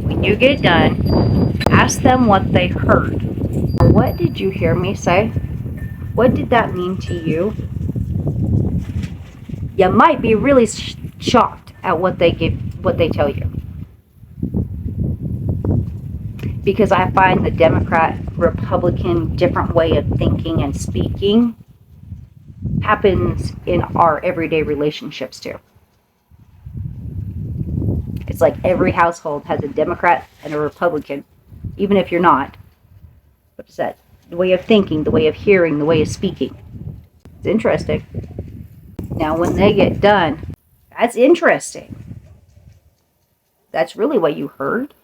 when you get done, ask them what they heard. What did you hear me say? What did that mean to you? You might be really shocked at what they tell you. Because I find the Democrat, Republican different way of thinking and speaking happens in our everyday relationships too. It's like every household has a Democrat and a Republican, even if you're not. What is that? The way of thinking, the way of hearing, the way of speaking. It's interesting. Now, when they get done, that's interesting. That's really what you heard.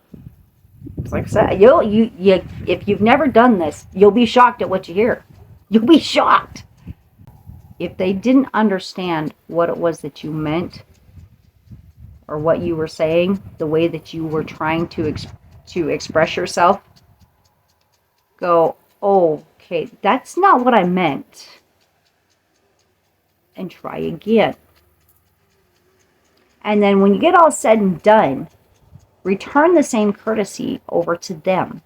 It's like I said, if you've never done this, you'll be shocked at what you hear. You'll be shocked. If they didn't understand what it was that you meant, or what you were saying, the way that you were trying to express yourself, go, oh, okay, that's not what I meant. And try again. And then when you get all said and done, return the same courtesy over to them.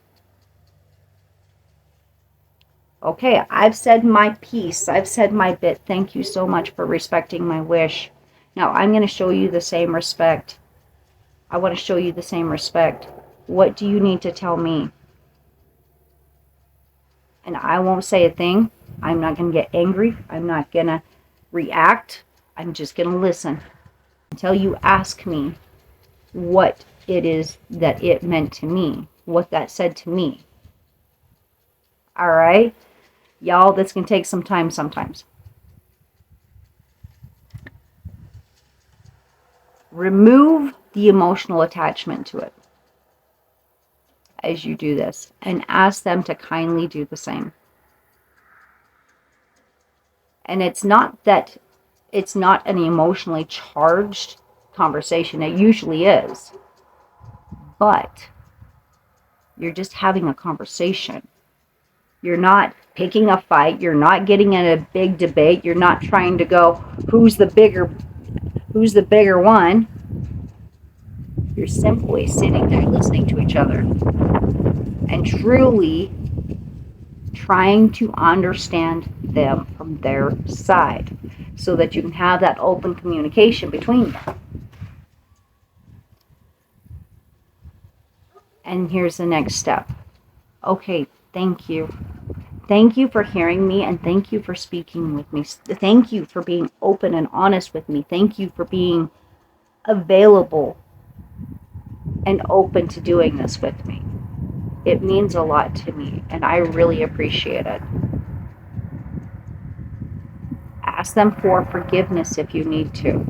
Okay, I've said my piece. I've said my bit. Thank you so much for respecting my wish. Now, I'm going to show you the same respect. I want to show you the same respect. What do you need to tell me? And I won't say a thing. I'm not going to get angry. I'm not going to react. I'm just going to listen until you ask me what it is that it meant to me, what that said to me. All right? Y'all, this can take some time sometimes. Remove the emotional attachment to it as you do this, and ask them to kindly do the same. And it's not an emotionally charged conversation. It usually is. But you're just having a conversation. You're not picking a fight. You're not getting in a big debate. You're not trying to go, who's the bigger one. You're simply sitting there listening to each other and truly trying to understand them from their side so that you can have that open communication between them. And here's the next step. Okay, thank you. Thank you for hearing me, and thank you for speaking with me. Thank you for being open and honest with me. Thank you for being available and open to doing this with me. It means a lot to me, and I really appreciate it. Ask them for forgiveness if you need to.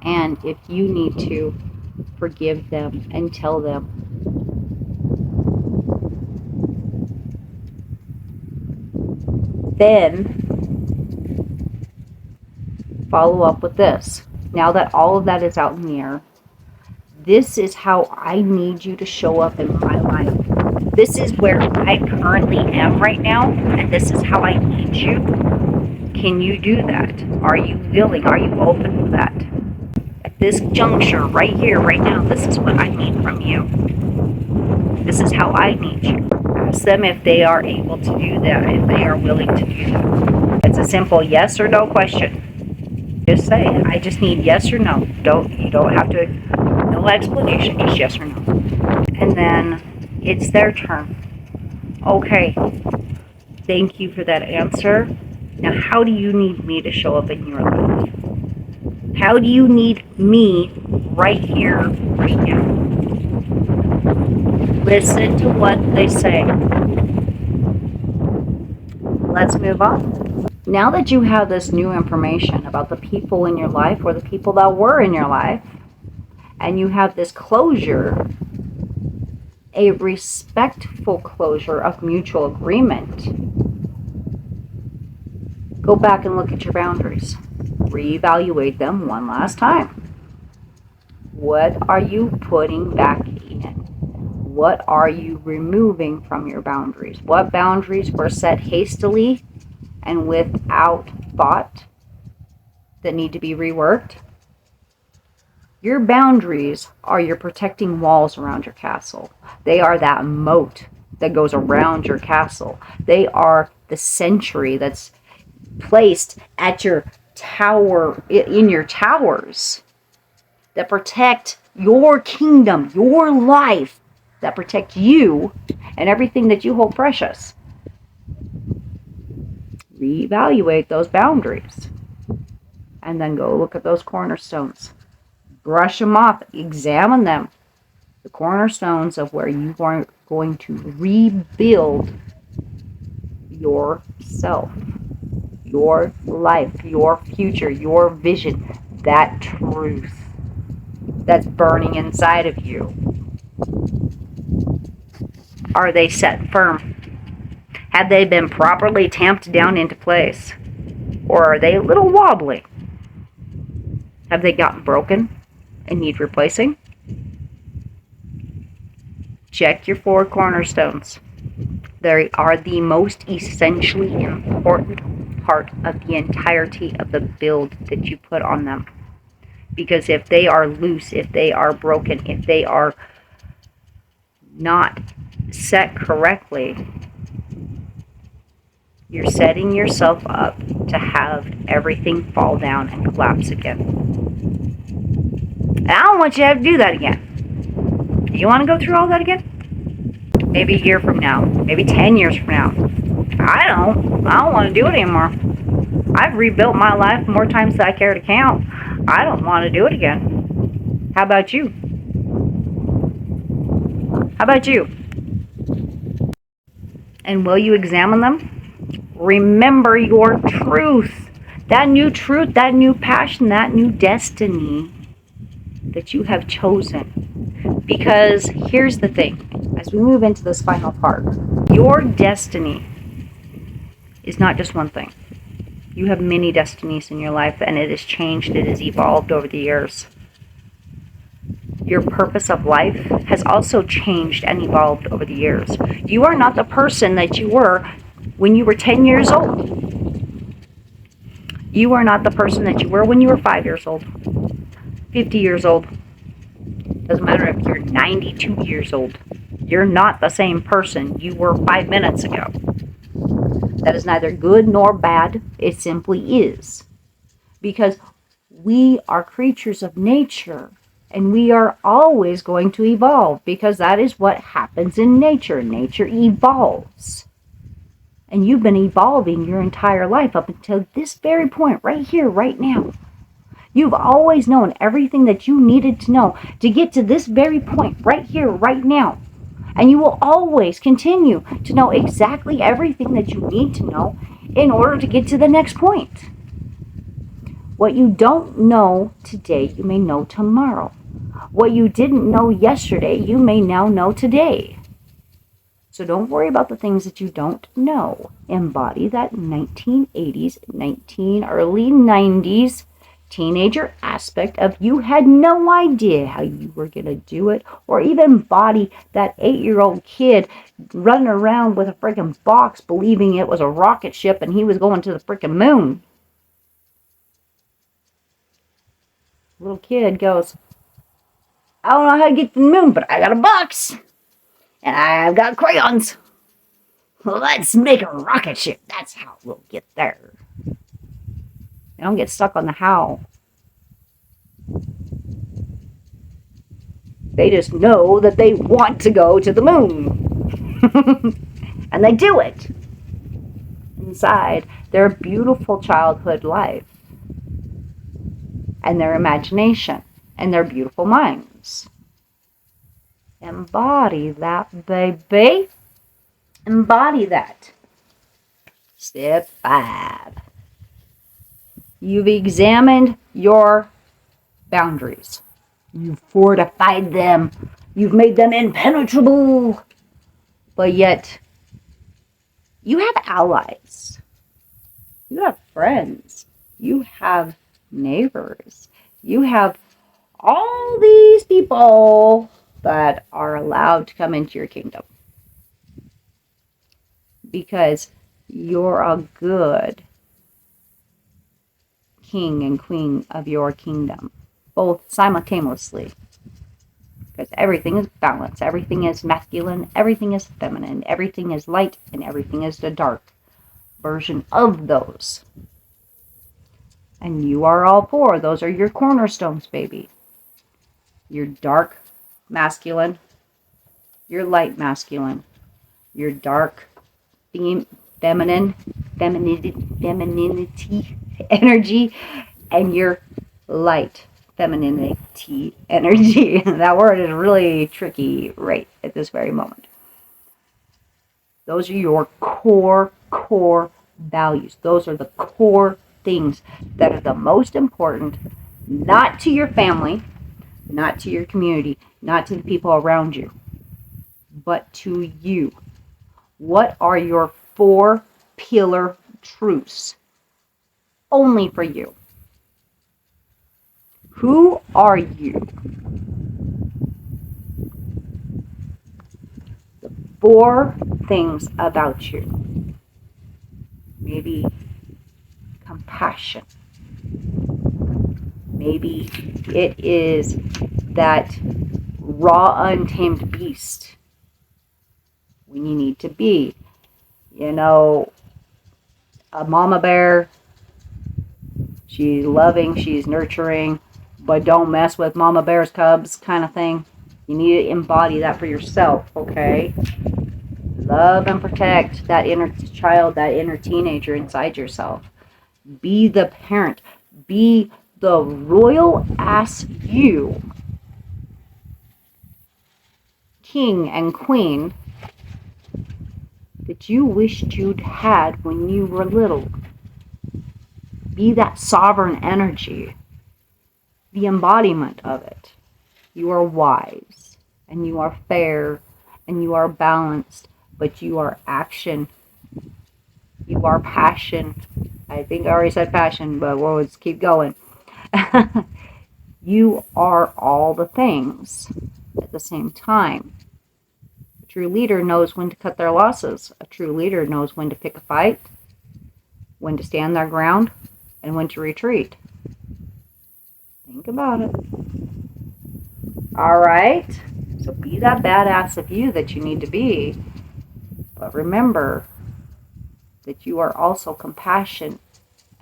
And if you need to, forgive them and tell them. Then, follow up with this. Now that all of that is out in the air, This is how I need you to show up in my life. This is where I currently am right now, and this is how I need you. Can you do that? Are you willing? Are you open to that? At this juncture, right here, right now, this is what I need from you. This is how I need you. Ask them if they are able to do that, if they are willing to do that. It's a simple yes or no question. Just say, I just need yes or no. You don't have to, no explanation, just yes or no. And then it's their turn. Okay, thank you for that answer. Now, how do you need me to show up in your life? How do you need me right here, right now? Listen to what they say. Let's move on. Now that you have this new information about the people in your life or the people that were in your life, and you have this closure, a respectful closure of mutual agreement, go back and look at your boundaries. Reevaluate them one last time. What are you putting back in? What are you removing from your boundaries? What boundaries were set hastily and without thought that need to be reworked? Your boundaries are your protecting walls around your castle. They are that moat that goes around your castle. They are the sentry that's placed at your tower, in your towers, that protect your kingdom, your life, that protect you and everything that you hold precious. Reevaluate those boundaries and then go look at those cornerstones. Brush them off, examine them. The cornerstones of where you are going to rebuild yourself, your life, your future, your vision, that truth that's burning inside of you. Are they set firm? Have they been properly tamped down into place? Or are they a little wobbly? Have they gotten broken and need replacing? Check your 4 cornerstones. They are the most essentially important part of the entirety of the build that you put on them. Because if they are loose, if they are broken, if they are not set correctly, you're setting yourself up to have everything fall down and collapse again. And I don't want you to have to do that again. You want to go through all that again? Maybe a year from now. Maybe 10 years from now. I don't want to do it anymore. I've rebuilt my life more times than I care to count. I don't want to do it again. How about you? How about you? And will you examine them? Remember your truth. That new truth, that new passion, that new destiny that you have chosen. Because here's the thing, as we move into this final part, your destiny is not just one thing. You have many destinies in your life, and it has changed, it has evolved over the years. Your purpose of life has also changed and evolved over the years. You are not the person that you were when you were 10 years old. You are not the person that you were when you were 5 years old, 50 years old. Doesn't matter if you're 92 years old. You're not the same person you were 5 minutes ago. That is neither good nor bad. It simply is. Because we are creatures of nature, and we are always going to evolve, because that is what happens in nature. Nature evolves. And you've been evolving your entire life up until this very point, right here, right now. You've always known everything that you needed to know to get to this very point, right here, right now. And you will always continue to know exactly everything that you need to know in order to get to the next point. What you don't know today, you may know tomorrow. What you didn't know yesterday, you may now know today. So don't worry about the things that you don't know. Embody that 1980s, early 90s teenager aspect of you had no idea how you were going to do it, or even embody that 8-year-old kid running around with a freaking box believing it was a rocket ship and he was going to the freaking moon. Little kid goes, I don't know how to get to the moon, but I got a box and I've got crayons. Let's make a rocket ship. That's how we'll get there. They don't get stuck on the how. They just know that they want to go to the moon. And they do it inside their beautiful childhood life and their imagination and their beautiful minds. Embody that, baby. Embody that. Step 5. You've examined your boundaries. You've fortified them. You've made them impenetrable. But yet, you have allies. You have friends. You have neighbors. You have all these people that are allowed to come into your kingdom. Because you're a good king and queen of your kingdom, both simultaneously. Because everything is balanced, everything is masculine, everything is feminine, everything is light, and everything is the dark version of those. And you are all 4. Those are your cornerstones, baby. Your dark masculine, your light masculine, your dark femininity energy, and your light femininity energy. That word is really tricky right at this very moment. Those are your core values. Those are the core things that are the most important, not to your family, not to your community, not to the people around you, but to you. What are your 4 pillar truths? Only for you. Who are you? The 4 things about you. Maybe compassion. Maybe it is that raw, untamed beast when you need to be. You know, a mama bear, she's loving, she's nurturing, but don't mess with mama bear's cubs kind of thing. You need to embody that for yourself, okay? Love and protect that inner child, that inner teenager inside yourself. Be the parent. Be the royal ass you, king and queen, that you wished you'd had when you were little. Be that sovereign energy, the embodiment of it. You are wise, and you are fair, and you are balanced, but you are action. You are passion. I think I already said passion, but we'll just keep going. You are all the things at the same time. A true leader knows when to cut their losses. A true leader knows when to pick a fight, when to stand their ground, and when to retreat. Think about it. All right? So be that badass of you that you need to be. But remember that you are also compassion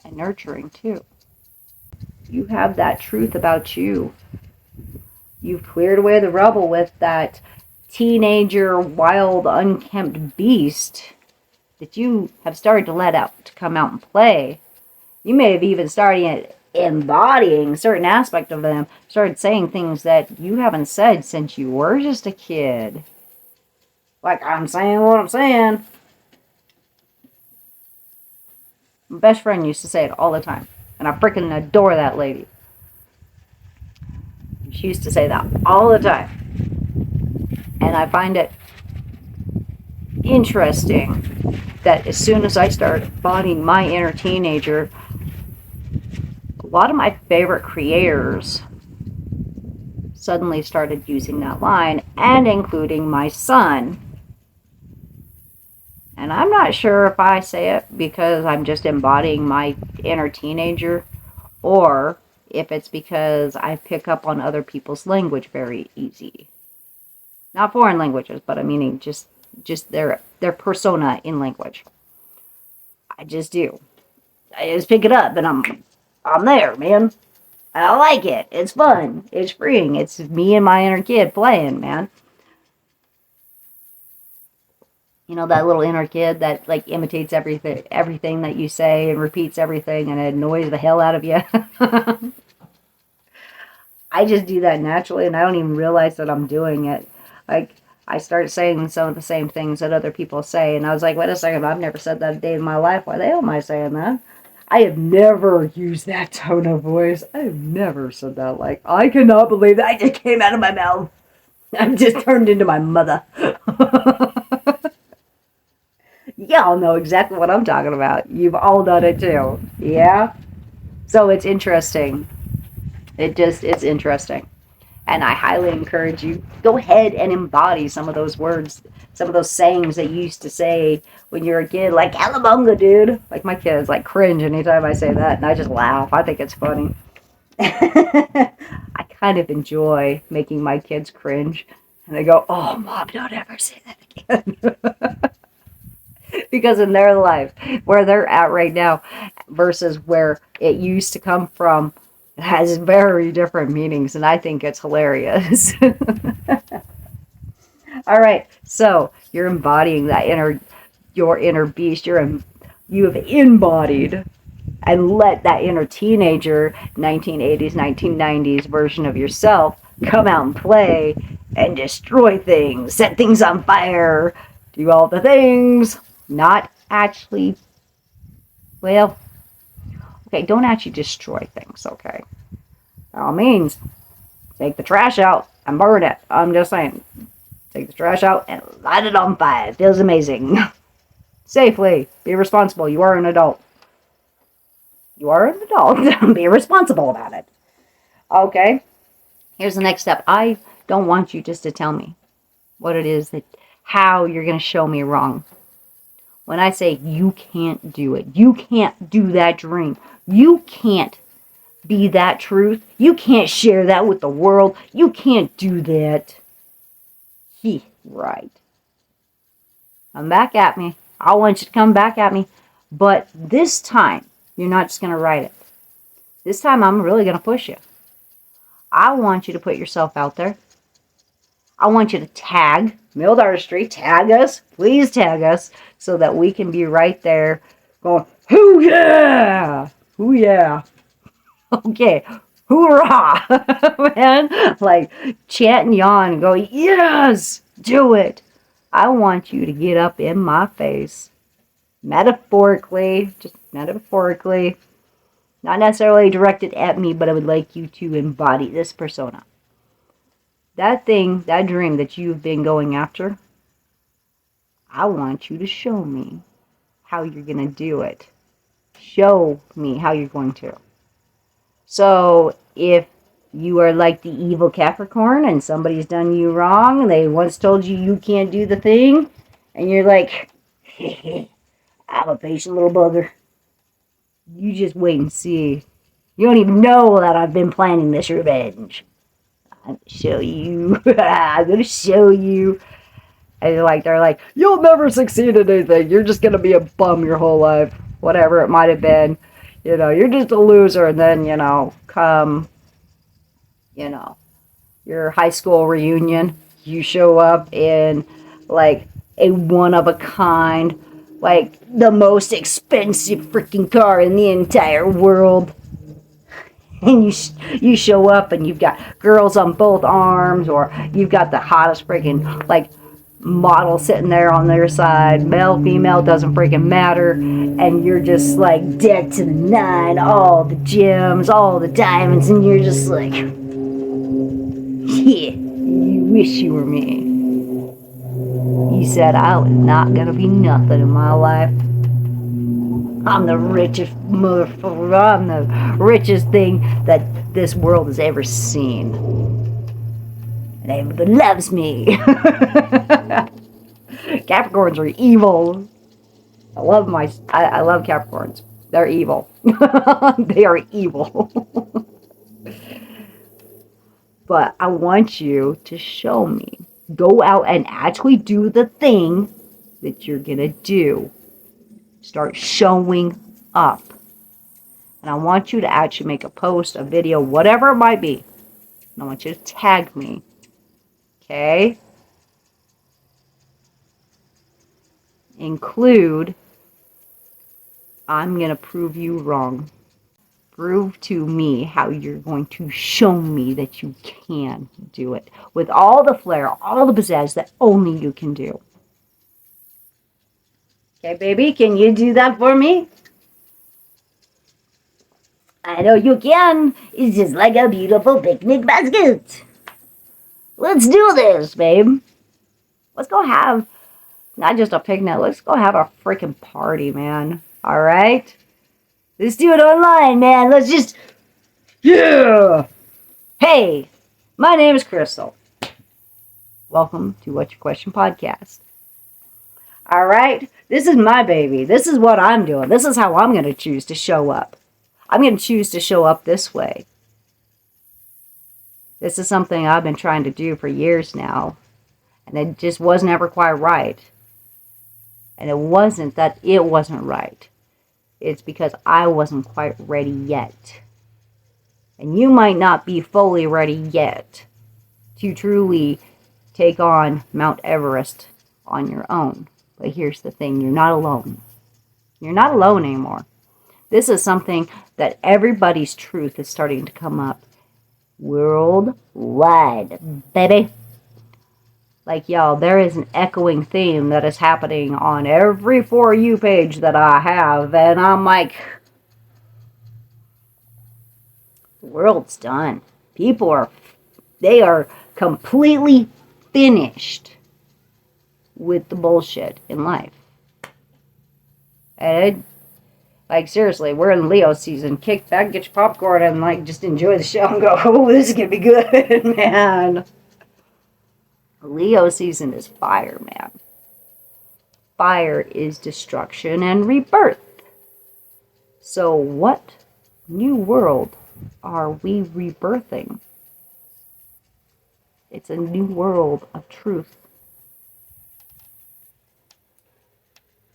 and nurturing too. You have that truth about you. You've cleared away the rubble with that teenager, wild, unkempt beast that you have started to let out to come out and play. You may have even started embodying certain aspect of them, started saying things that you haven't said since you were just a kid. Like, I'm saying what I'm saying. My best friend used to say it all the time, and I freaking adore that lady. She used to say that all the time. And I find it interesting that as soon as I start embodying my inner teenager, lot of my favorite creators suddenly started using that line, and including my son. And I'm not sure if I say it because I'm just embodying my inner teenager, or if it's because I pick up on other people's language very easy. Not foreign languages, but I mean just their persona in language. I just do. I just pick it up and I'm there, man. I like it. It's fun. It's freeing. It's me and my inner kid playing, man. You know, that little inner kid that like imitates everything that you say and repeats everything and it annoys the hell out of you. I just do that naturally and I don't even realize that I'm doing it. Like, I started saying some of the same things that other people say, and I was like, wait a second, I've never said that a day in my life. Why the hell am I saying that? I have never used that tone of voice. I have never said that. Like, I cannot believe that I just came out of my mouth. I've just turned into my mother. Y'all know exactly what I'm talking about. You've all done it too. Yeah? So it's interesting. It's interesting. And I highly encourage you, go ahead and embody some of those words, some of those sayings that you used to say when you were a kid, like "Cowabunga, dude." Like my kids, like cringe anytime I say that, and I just laugh. I think it's funny. I kind of enjoy making my kids cringe, and they go, "Oh, Mom, don't ever say that again." Because in their life, where they're at right now, versus where it used to come from, has very different meanings, and I think it's hilarious. All right, so you're embodying that your inner beast. You have embodied and let that inner teenager, 1980s, 1990s version of yourself come out and play and destroy things, set things on fire, do all the things. Not actually, well, okay, don't actually destroy things, okay? By all means, take the trash out and burn it. I'm just saying, take the trash out and light it on fire. It feels amazing. Safely. Be responsible. You are an adult. You are an adult. Be responsible about it. Okay. Here's the next step. I don't want you just to tell me what it is how you're going to show me wrong. When I say you can't do it, you can't do that dream, you can't be that truth, you can't share that with the world, you can't do that. Right. Come back at me. I want you to come back at me. But this time, you're not just going to write it. This time, I'm really going to push you. I want you to put yourself out there. I want you to tag Milled Artistry. Tag us. Please tag us so that we can be right there going, hoo yeah! Hoo yeah! Okay. Hoorah! Man. Like, chant and yawn and go, yes! Do it! I want you to get up in my face. Metaphorically. Just metaphorically. Not necessarily directed at me, but I would like you to embody this persona. That thing, that dream that you've been going after, I want you to show me how you're going to do it. Show me how you're going to. So, if you are like the evil Capricorn and somebody's done you wrong and they once told you you can't do the thing, and you're like, I'm a patient little bugger. You just wait and see. You don't even know that I've been planning this revenge. I'm going to show you. I'm going to show you. And they're like, you'll never succeed at anything. You're just going to be a bum your whole life. Whatever it might have been. You know, you're just a loser. And then, come, your high school reunion. You show up in, like, a one-of-a-kind, like, the most expensive freaking car in the entire world. And you show up and you've got girls on both arms, or you've got the hottest freaking, like, model sitting there on their side. Male, female, doesn't freaking matter. And you're just, like, decked to the nine. All the gems, all the diamonds. And you're just like, yeah, you wish you were me. You said I was not going to be nothing in my life. I'm the richest motherfucker. I'm the richest thing that this world has ever seen. And everybody loves me. Capricorns are evil. I love Capricorns. They're evil. They are evil. But I want you to show me. Go out and actually do the thing that you're going to do. Start showing up. And I want you to actually make a post, a video, whatever it might be. And I want you to tag me. Okay? Include, I'm going to prove you wrong. Prove to me how you're going to show me that you can do it. With all the flair, all the pizzazz that only you can do. Okay, baby, can you do that for me? I know you can. It's just like a beautiful picnic basket. Let's do this, babe. Let's go have, not just a picnic, let's go have a freaking party, man. All right? Let's do it online, man. Let's just, yeah. Hey, my name is Crystal. Welcome to What's Your Question podcast. All right? This is my baby. This is what I'm doing. This is how I'm going to choose to show up. I'm going to choose to show up this way. This is something I've been trying to do for years now. And it just wasn't ever quite right. And it wasn't that it wasn't right. It's because I wasn't quite ready yet. And you might not be fully ready yet to truly take on Mount Everest on your own. But here's the thing, you're not alone. You're not alone anymore. This is something that everybody's truth is starting to come up worldwide, baby. Like, y'all, there is an echoing theme that is happening on every For You page that I have. And I'm like, the world's done. They are completely finished with the bullshit in life. And like, seriously, we're in Leo season. Kick back, get your popcorn, and, like, just enjoy the show and go, oh, this is going to be good, man. Leo season is fire, man. Fire is destruction and rebirth. So what new world are we rebirthing? It's a new world of truth.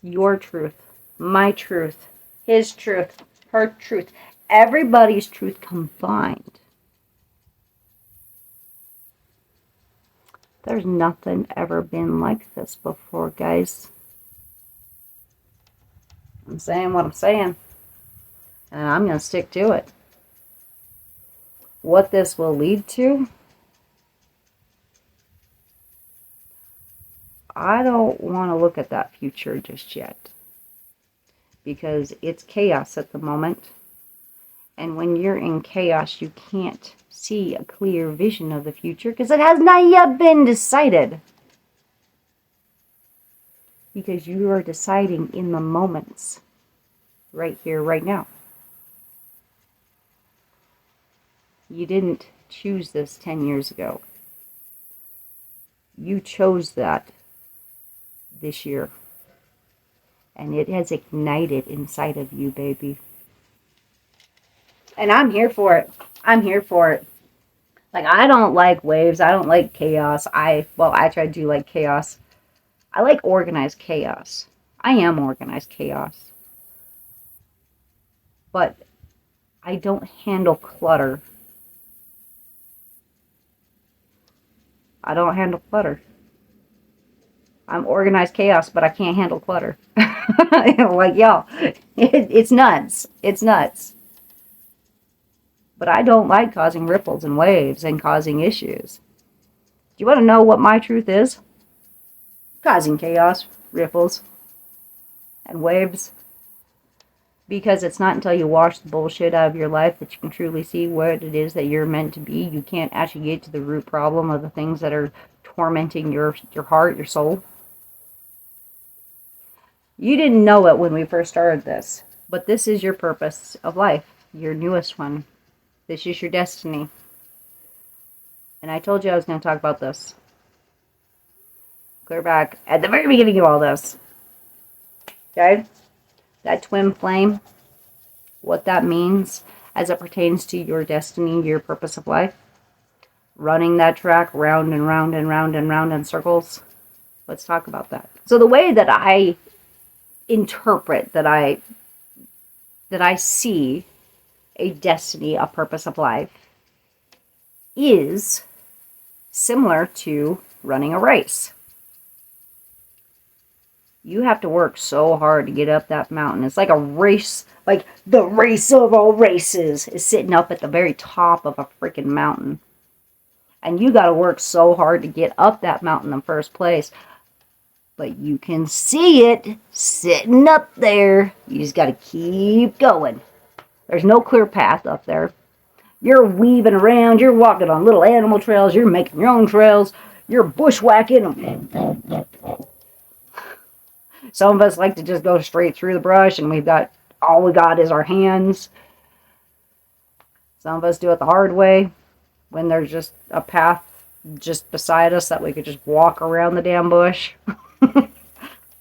Your truth, my truth, his truth, her truth, everybody's truth combined. There's nothing ever been like this before, guys. I'm saying what I'm saying. And I'm going to stick to it. What this will lead to, I don't want to look at that future just yet. Because it's chaos at the moment. And when you're in chaos, you can't see a clear vision of the future because it has not yet been decided. Because you are deciding in the moments. Right here, right now. You didn't choose this 10 years ago. You chose that this year. And it has ignited inside of you, baby. And I'm here for it. I'm here for it. Like, I don't like waves. I don't like chaos. I try to do like chaos. I like organized chaos. I am organized chaos. But I don't handle clutter. I don't handle clutter. I'm organized chaos, but I can't handle clutter. Like, y'all, it's nuts. It's nuts. But I don't like causing ripples and waves and causing issues. Do you want to know what my truth is? Causing chaos, ripples, and waves. Because it's not until you wash the bullshit out of your life that you can truly see what it is that you're meant to be. You can't actually get to the root problem of the things that are tormenting your heart, your soul. You didn't know it when we first started this, But this is your purpose of life, your newest one. This is your destiny. And I told you I was going to talk about this. Clear back at the very beginning of all this. Okay? That twin flame, what that means as it pertains to your destiny, your purpose of life. Running that track round and round and round and round in circles. Let's talk about that. So the way that I interpret, that I see a destiny, a purpose of life, is similar to running a race. You have to work so hard to get up that mountain. It's like a race, like the race of all races is sitting up at the very top of a freaking mountain. And you got to work so hard to get up that mountain in the first place. But you can see it sitting up there. You just got to keep going. There's no clear path up there. You're weaving around. You're walking on little animal trails. You're making your own trails. You're bushwhacking. Some of us like to just go straight through the brush, and all we got is our hands. Some of us do it the hard way, when there's just a path just beside us that we could just walk around the damn bush.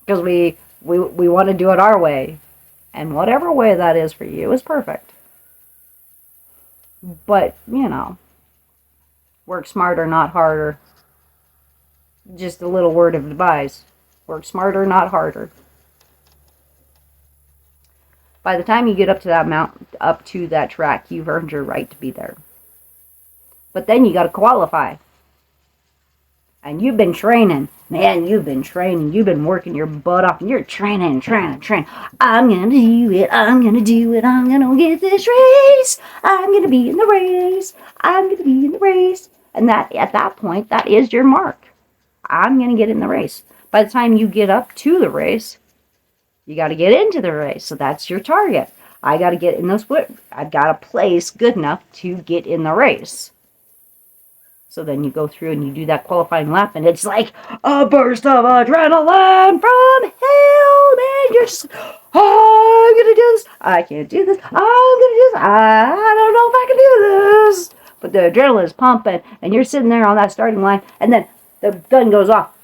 Because we want to do it our way. And whatever way that is for you is perfect. But, work smarter, not harder. Just a little word of advice. Work smarter, not harder. By the time you get up to that mountain, up to that track, you've earned your right to be there. But then you got to qualify. And you've been training. Man, you've been training. You've been working your butt off. And you're training. I'm going to do it. I'm going to do it. I'm going to get this race. I'm going to be in the race. I'm going to be in the race. And that, at that point, that is your mark. I'm going to get in the race. By the time you get up to the race, you got to get into the race. So that's your target. I got to get in those foot. I've got a place good enough to get in the race. So then you go through and you do that qualifying lap, and it's like a burst of adrenaline from hell, man. You're just, oh, I'm going to do this. I can't do this. I'm going to do this. I don't know if I can do this. But the adrenaline is pumping, and you're sitting there on that starting line, and then the gun goes off.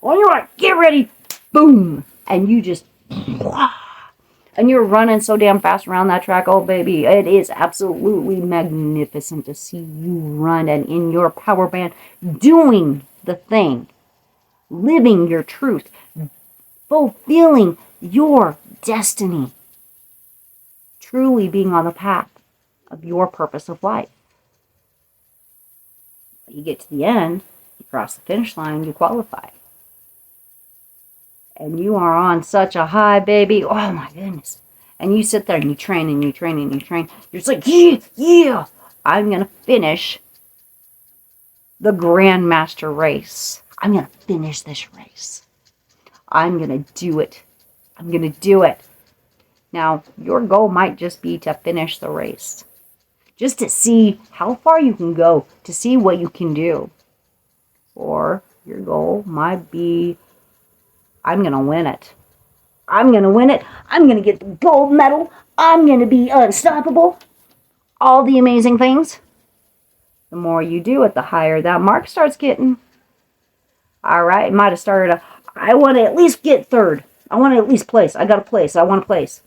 On your mark, get ready. Boom. And you just, and you're running so damn fast around that track. Oh, baby, it is absolutely magnificent to see you run and in your power band doing the thing, living your truth, fulfilling your destiny, truly being on the path of your purpose of life. You get to the end, you cross the finish line, you qualify. And you are on such a high, baby. Oh, my goodness. And you sit there and you train and you train and you train. You're just like, yeah. I'm going to finish the Grandmaster race. I'm going to finish this race. I'm going to do it. I'm going to do it. Now, your goal might just be to finish the race. Just to see how far you can go. To see what you can do. Or your goal might be, I'm going to win it. I'm going to win it. I'm going to get the gold medal. I'm going to be unstoppable. All the amazing things. The more you do it, the higher that mark starts getting. All right. It might have started I want to at least get third. I want to at least place. I got to place. I want to place.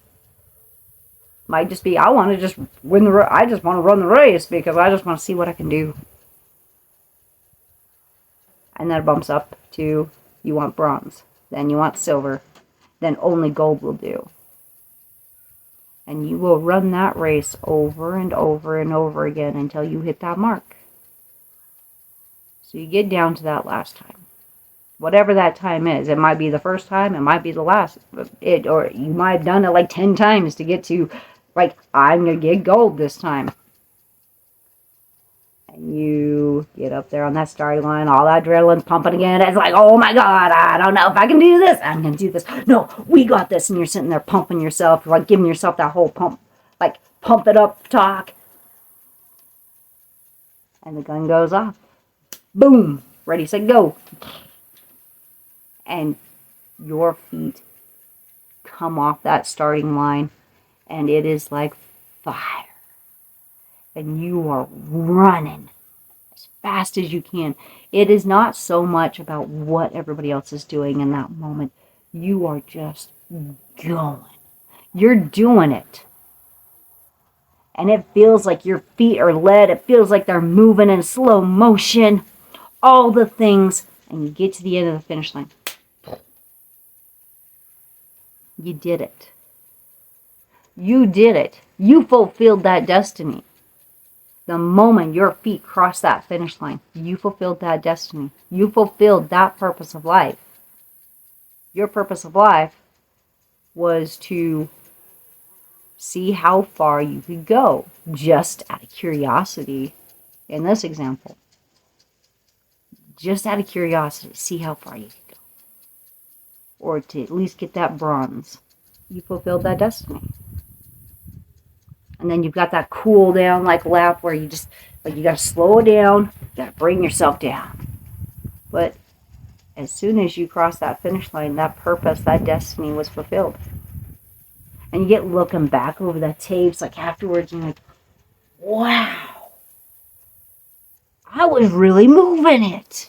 Might just be, I want to just win the race. I just want to run the race because I just want to see what I can do. And then it bumps up to, you want bronze. Then you want silver. Then only gold will do. And you will run that race over and over and over again until you hit that mark. So you get down to that last time. Whatever that time is. It might be the first time. It might be the last. Or you might have done it like 10 times to get to, like, I'm going to get gold this time. And you get up there on that starting line, all that adrenaline's pumping again. It's like, oh my God, I don't know if I can do this. I'm going to do this. No, we got this. And you're sitting there pumping yourself, like giving yourself that whole pump, like pump it up talk. And the gun goes off. Boom. Ready, set, go. And your feet come off that starting line. and it is like fire. And you are running as fast as you can. It is not so much about what everybody else is doing in that moment. You are just going. You're doing it. And it feels like your feet are led. It feels like they're moving in slow motion. All the things. And you get to the end of the finish line. You did it. You did it. You fulfilled that destiny. The moment your feet crossed that finish line, you fulfilled that destiny. You fulfilled that purpose of life. Your purpose of life was to see how far you could go, just out of curiosity in this example. Just out of curiosity, see how far you could go. Or to at least get that bronze. You fulfilled that destiny. And then you've got that cool down like lap where you just, like you got to slow it down, you got to bring yourself down. But as soon as you cross that finish line, that purpose, that destiny was fulfilled. And you get looking back over the tapes like afterwards and you're like, wow, I was really moving it.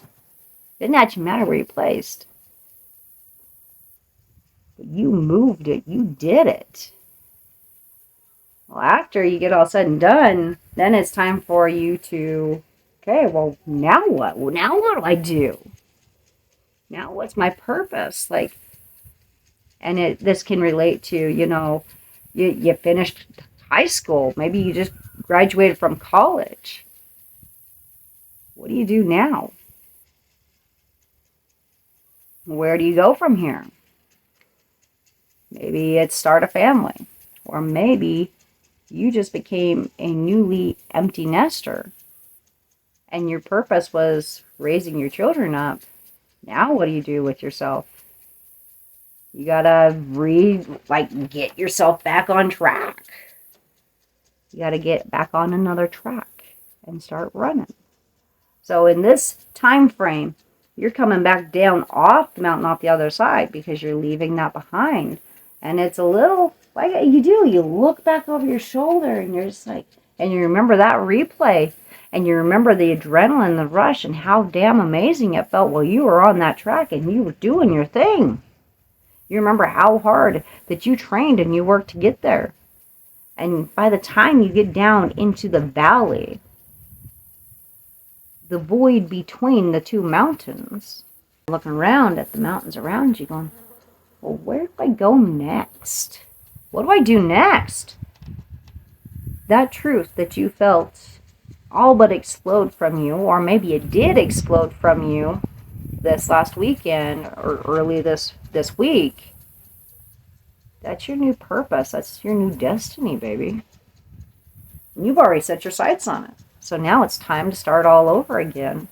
Didn't actually matter where you placed. But you moved it. You did it. Well, after you get all said and done, then it's time for you to, okay, well, now what? Well, now what do I do? Now what's my purpose? Like, and this can relate to, you finished high school. Maybe you just graduated from college. What do you do now? Where do you go from here? Maybe it's start a family. Or maybe you just became a newly empty nester. And your purpose was raising your children up. Now what do you do with yourself? You gotta get yourself back on track. You gotta get back on another track and start running. So in this time frame, you're coming back down off the mountain off the other side because you're leaving that behind. And it's a little, like you look back over your shoulder and you're just like, and you remember that replay. And you remember the adrenaline, the rush, and how damn amazing it felt while you were on that track and you were doing your thing. You remember how hard that you trained and you worked to get there. And by the time you get down into the valley, the void between the two mountains, looking around at the mountains around you going, well, where do I go next? What do I do next? That truth that you felt all but explode from you, or maybe it did explode from you this last weekend or early this week, that's your new purpose. That's your new destiny, baby. And you've already set your sights on it. So now it's time to start all over again.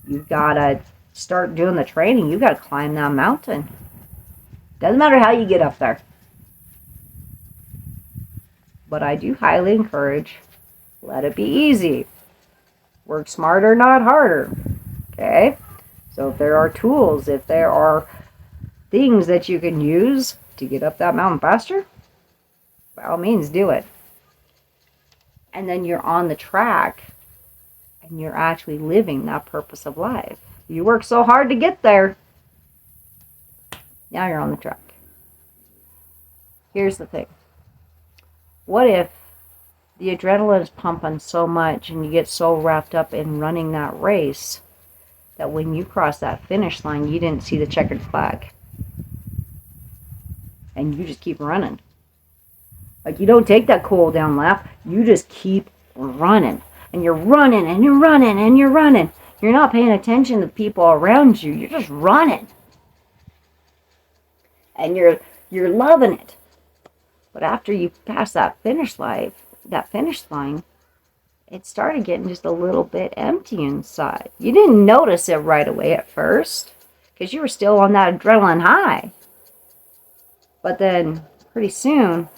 You've got to start doing the training. You've got to climb that mountain. Doesn't matter how you get up there. But I do highly encourage, let it be easy. Work smarter, not harder. Okay? So if there are tools, if there are things that you can use to get up that mountain faster, by all means do it. And then you're on the track and you're actually living that purpose of life. You work so hard to get there. Now you're on the track. Here's the thing. What if the adrenaline is pumping so much and you get so wrapped up in running that race that when you cross that finish line, you didn't see the checkered flag. And you just keep running. Like, you don't take that cool down lap. You just keep running. And you're running and you're running and you're running. You're not paying attention to the people around you. You're just running. And you're loving it. But after you pass that finish line, it started getting just a little bit empty inside. You didn't notice it right away at first because you were still on that adrenaline high. But then pretty soon,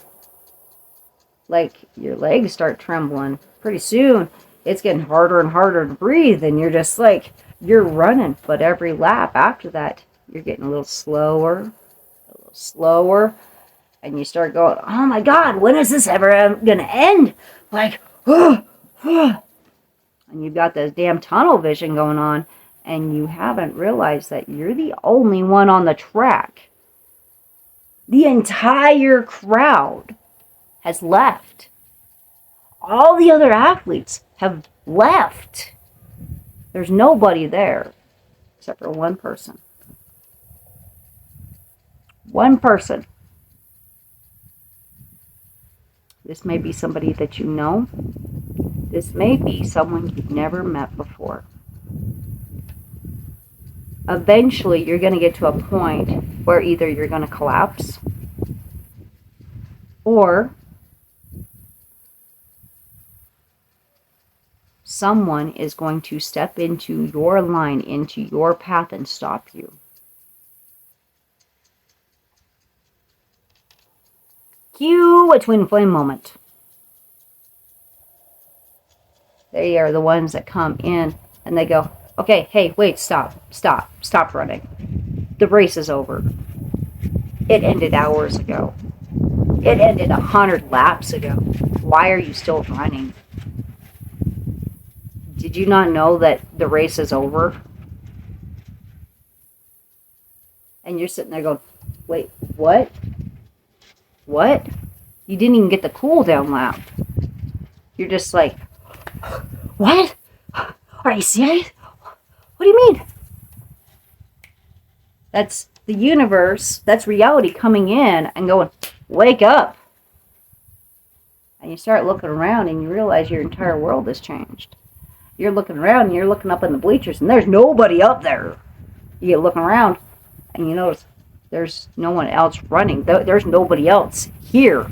like, your legs start trembling. Pretty soon, it's getting harder and harder to breathe, and you're just like, you're running. But every lap after that, you're getting a little slower, And you start going, oh my God, when is this ever going to end? Like, and you've got this damn tunnel vision going on, and you haven't realized that you're the only one on the track. The entire crowd has left. All the other athletes have left. There's nobody there except for one person. One person. This may be somebody that you know. This may be someone you've never met before. Eventually, you're going to get to a point where either you're going to collapse or someone is going to step into your line, into your path, and stop you. Cue a twin flame moment. They are the ones that come in and they go, okay, hey, wait, stop running. The race is over. It ended hours ago. It ended 100 laps ago. Why are you still running? Did you not know that the race is over? And you're sitting there going, wait, what? What? You didn't even get the cool down lap. You're just like, what? Are you serious? What do you mean? That's the universe, that's reality coming in and going, wake up. And you start looking around and you realize your entire world has changed. You're looking around and you're looking up in the bleachers and there's nobody up there. You get looking around and you notice there's no one else running. There's nobody else here.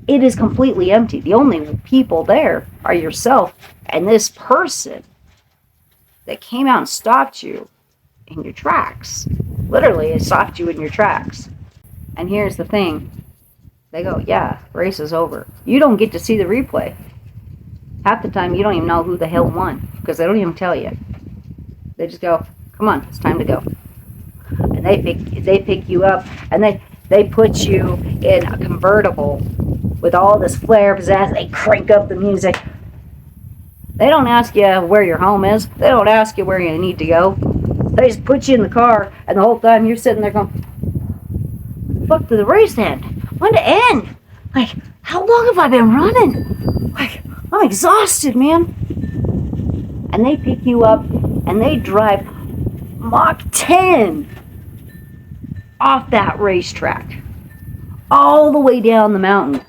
It is completely empty. The only people there are yourself and this person that came out and stopped you in your tracks. Literally, it stopped you in your tracks. And here's the thing. They go, yeah, race is over. You don't get to see the replay. Half the time, you don't even know who the hell won because they don't even tell you. They just go, come on, it's time to go. And they pick you up and they put you in a convertible with all this flair pizzazz. They crank up the music. They don't ask you where your home is. They don't ask you where you need to go. They just put you in the car, and the whole time you're sitting there going, fuck did the race end? When to end? Like, how long have I been running? Like, I'm exhausted, man. And they pick you up, and they drive Mach 10 off that racetrack. All the way down the mountain.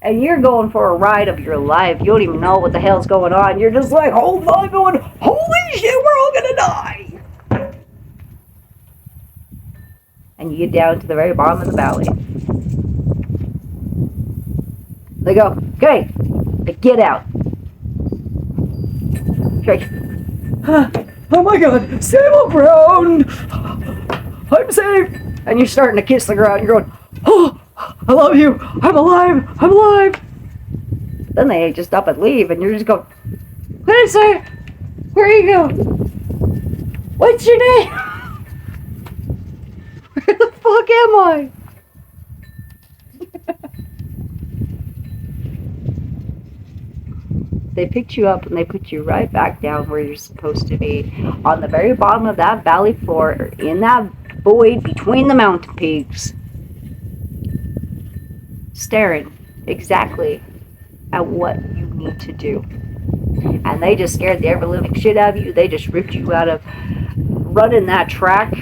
And you're going for a ride of your life. You don't even know what the hell's going on. You're just like, hold on, going, holy shit, we're all gonna die. And you get down to the very bottom of the valley. They go, okay, get out. Okay. Oh my God, stable ground. I'm safe. And you're starting to kiss the ground. You're going, oh, I love you. I'm alive. I'm alive. Then they just up and leave, and you're just going, what is that? Where are you going? What's your name? Where the fuck am I? They picked you up and they put you right back down where you're supposed to be, on the very bottom of that valley floor, in that void between the mountain peaks, staring exactly at what you need to do. And they just scared the ever-living shit out of you. They just ripped you out of running that track.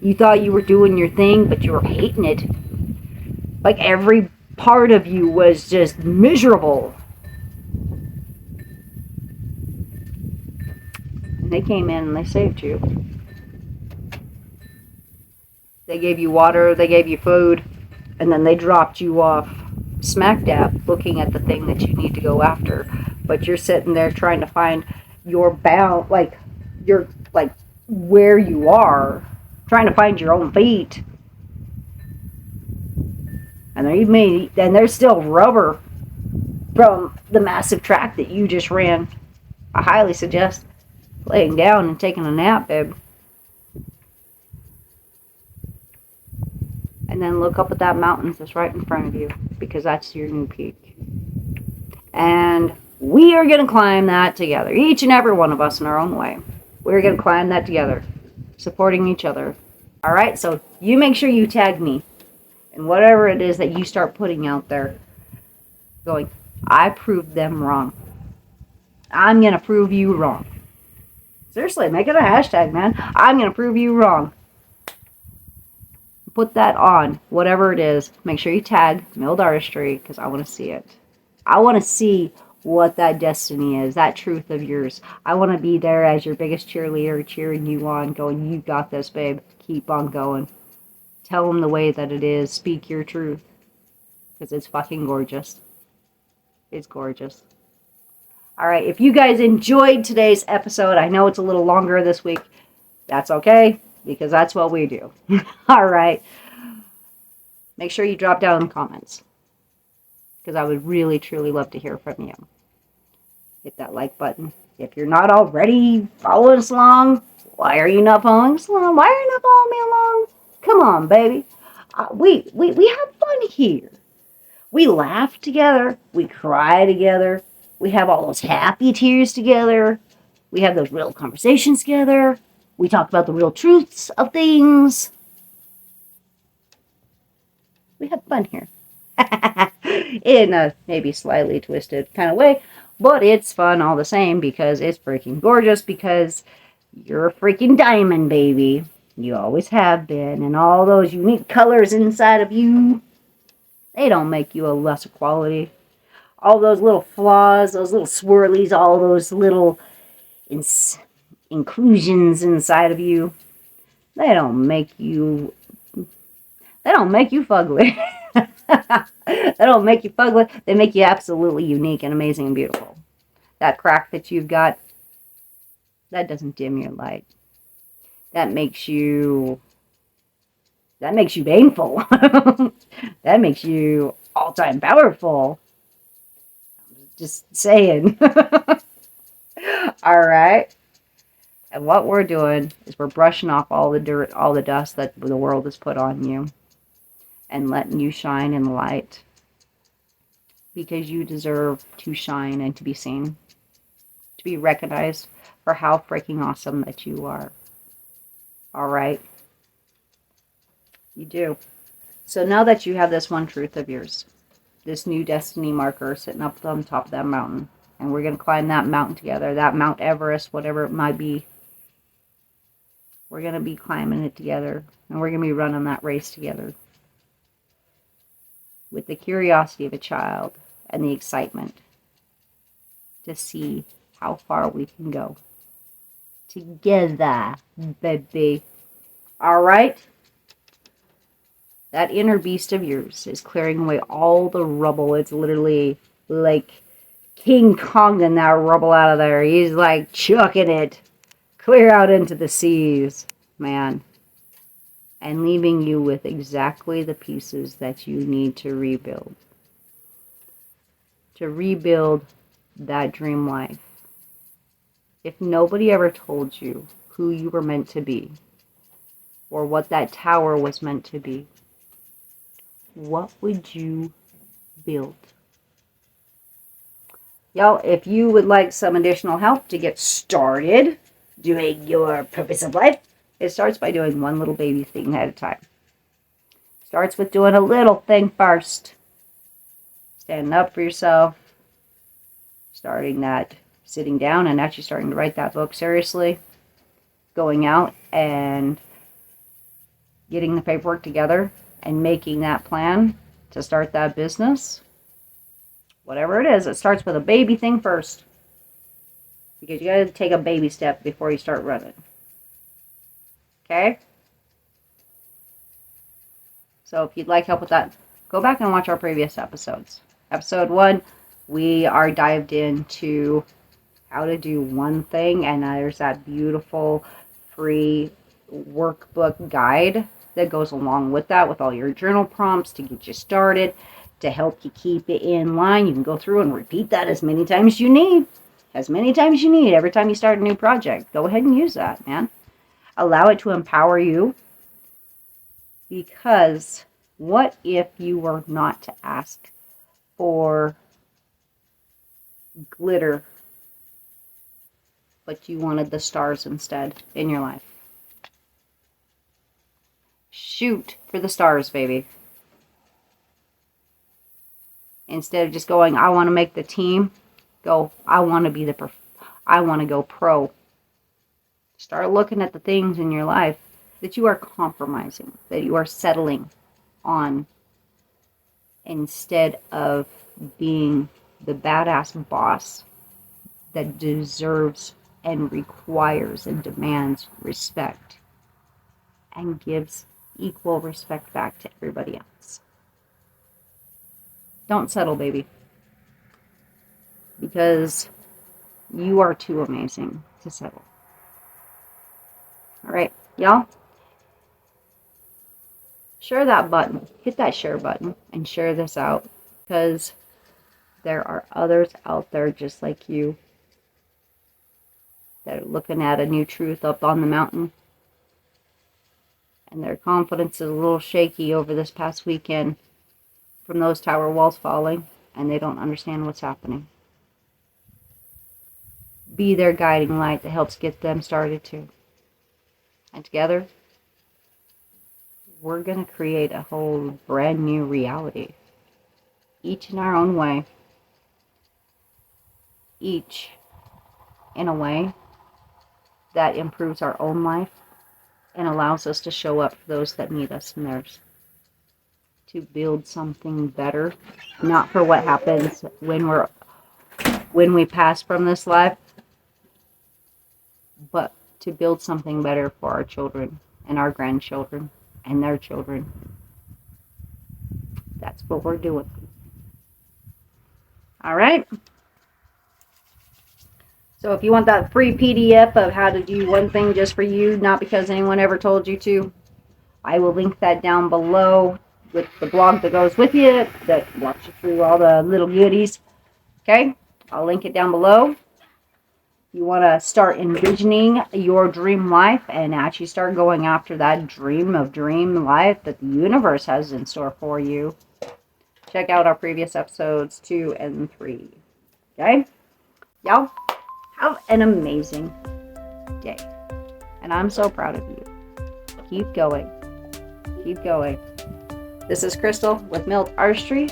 You thought you were doing your thing, but you were hating it. Like every part of you was just miserable. And they came in and they saved you. They gave you water, they gave you food, and then they dropped you off smack dab looking at the thing that you need to go after. But you're sitting there trying to find your bound, like, your, like, where you are, trying to find your own feet. And there's still rubber from the massive track that you just ran. I highly suggest laying down and taking a nap, babe. And then look up at that mountain that's right in front of you, because that's your new peak. And we are going to climb that together, each and every one of us in our own way. We're going to climb that together, supporting each other. All right, so you make sure you tag me in whatever it is that you start putting out there, going, I proved them wrong. I'm going to prove you wrong. Seriously, make it a hashtag, man. I'm going to prove you wrong. Put that on, whatever it is. Make sure you tag Milled Artistry, because I want to see it. I want to see what that destiny is, that truth of yours. I want to be there as your biggest cheerleader, cheering you on, going, you got this, babe. Keep on going. Tell them the way that it is. Speak your truth. Because it's fucking gorgeous. It's gorgeous. Alright, if you guys enjoyed today's episode, I know it's a little longer this week. That's okay, because that's what we do. Alright. Make sure you drop down in the comments, because I would really, truly love to hear from you. Hit that like button. If you're not already following us along, why are you not following us along? Why are you not following me along? Come on, baby. We have fun here. We laugh together. We cry together. We have all those happy tears together. We have those real conversations together. We talk about the real truths of things. We have fun here. In a maybe slightly twisted kind of way. But it's fun all the same, because it's freaking gorgeous, because you're a freaking diamond, baby. You always have been. And all those unique colors inside of you, they don't make you a lesser quality. All those little flaws, those little swirlies, all those little inclusions inside of you, they don't make you fugly. They don't make you fugly. They make you absolutely unique and amazing and beautiful. That crack that you've got, that doesn't dim your light. That makes you painful. That makes you all-time powerful. Just saying. All right. And what we're doing is we're brushing off all the dirt, all the dust that the world has put on you, and letting you shine in the light, because you deserve to shine and to be seen, to be recognized for how freaking awesome that you are. All right? You do. So now that you have this one truth of yours, this new destiny marker sitting up on top of that mountain, and we're going to climb that mountain together, that Mount Everest, whatever it might be. We're going to be climbing it together, and we're going to be running that race together, with the curiosity of a child and the excitement to see how far we can go together, baby. All right? That inner beast of yours is clearing away all the rubble. It's literally like King Kong in that rubble out of there. He's like chucking it clear out into the seas, man. And leaving you with exactly the pieces that you need to rebuild. To rebuild that dream life. If nobody ever told you who you were meant to be, or what that tower was meant to be, what would you build? Y'all, if you would like some additional help to get started doing your purpose of life, it starts by doing one little baby thing at a time. Starts with doing a little thing first. Standing up for yourself. Starting that, sitting down and actually starting to write that book seriously. Going out and getting the paperwork together and making that plan to start that business. Whatever it is, it starts with a baby thing first. Because you got to take a baby step before you start running. Okay? So if you'd like help with that, go back and watch our previous episodes. Episode 1, we are dived into how to do one thing, and there's that beautiful free workbook guide that goes along with that, with all your journal prompts to get you started, to help you keep it in line. You can go through and repeat that as many times as you need. As many times as you need every time you start a new project. Go ahead and use that, man. Allow it to empower you, because What if you were not to ask for glitter, but you wanted the stars instead in your life? Shoot for the stars, baby. Instead of just going, I want to make the team, go, I want to be I want to go pro. Start looking at the things in your life that you are compromising, that you are settling on, instead of being the badass boss that deserves and requires and demands respect and gives equal respect back to everybody else. Don't settle, baby, because you are too amazing to settle. All right, y'all, share that button, hit that share button and share this out, because there are others out there just like you that are looking at a new truth up on the mountain, and their confidence is a little shaky over this past weekend from those tower walls falling, and they don't understand what's happening. Be their guiding light that helps get them started too. And together, we're going to create a whole brand new reality. Each in our own way. Each in a way that improves our own life and allows us to show up for those that need us in theirs. To build something better, not for what happens when we pass from this life, but to build something better for our children and our grandchildren and their children. That's what we're doing. All right. So if you want that free PDF of how to do one thing just for you, not because anyone ever told you to, I will link that down below with the blog that goes with it, that walks you through all the little goodies. Okay? I'll link it down below. You want to start envisioning your dream life and actually start going after that dream life that the universe has in store for you. Check out our previous episodes 2 and 3. Okay? Y'all, have an amazing day. And I'm so proud of you. Keep going. Keep going. This is Crystal with Artistry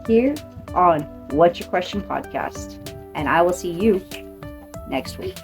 here on What's Your Question podcast. And I will see you next week.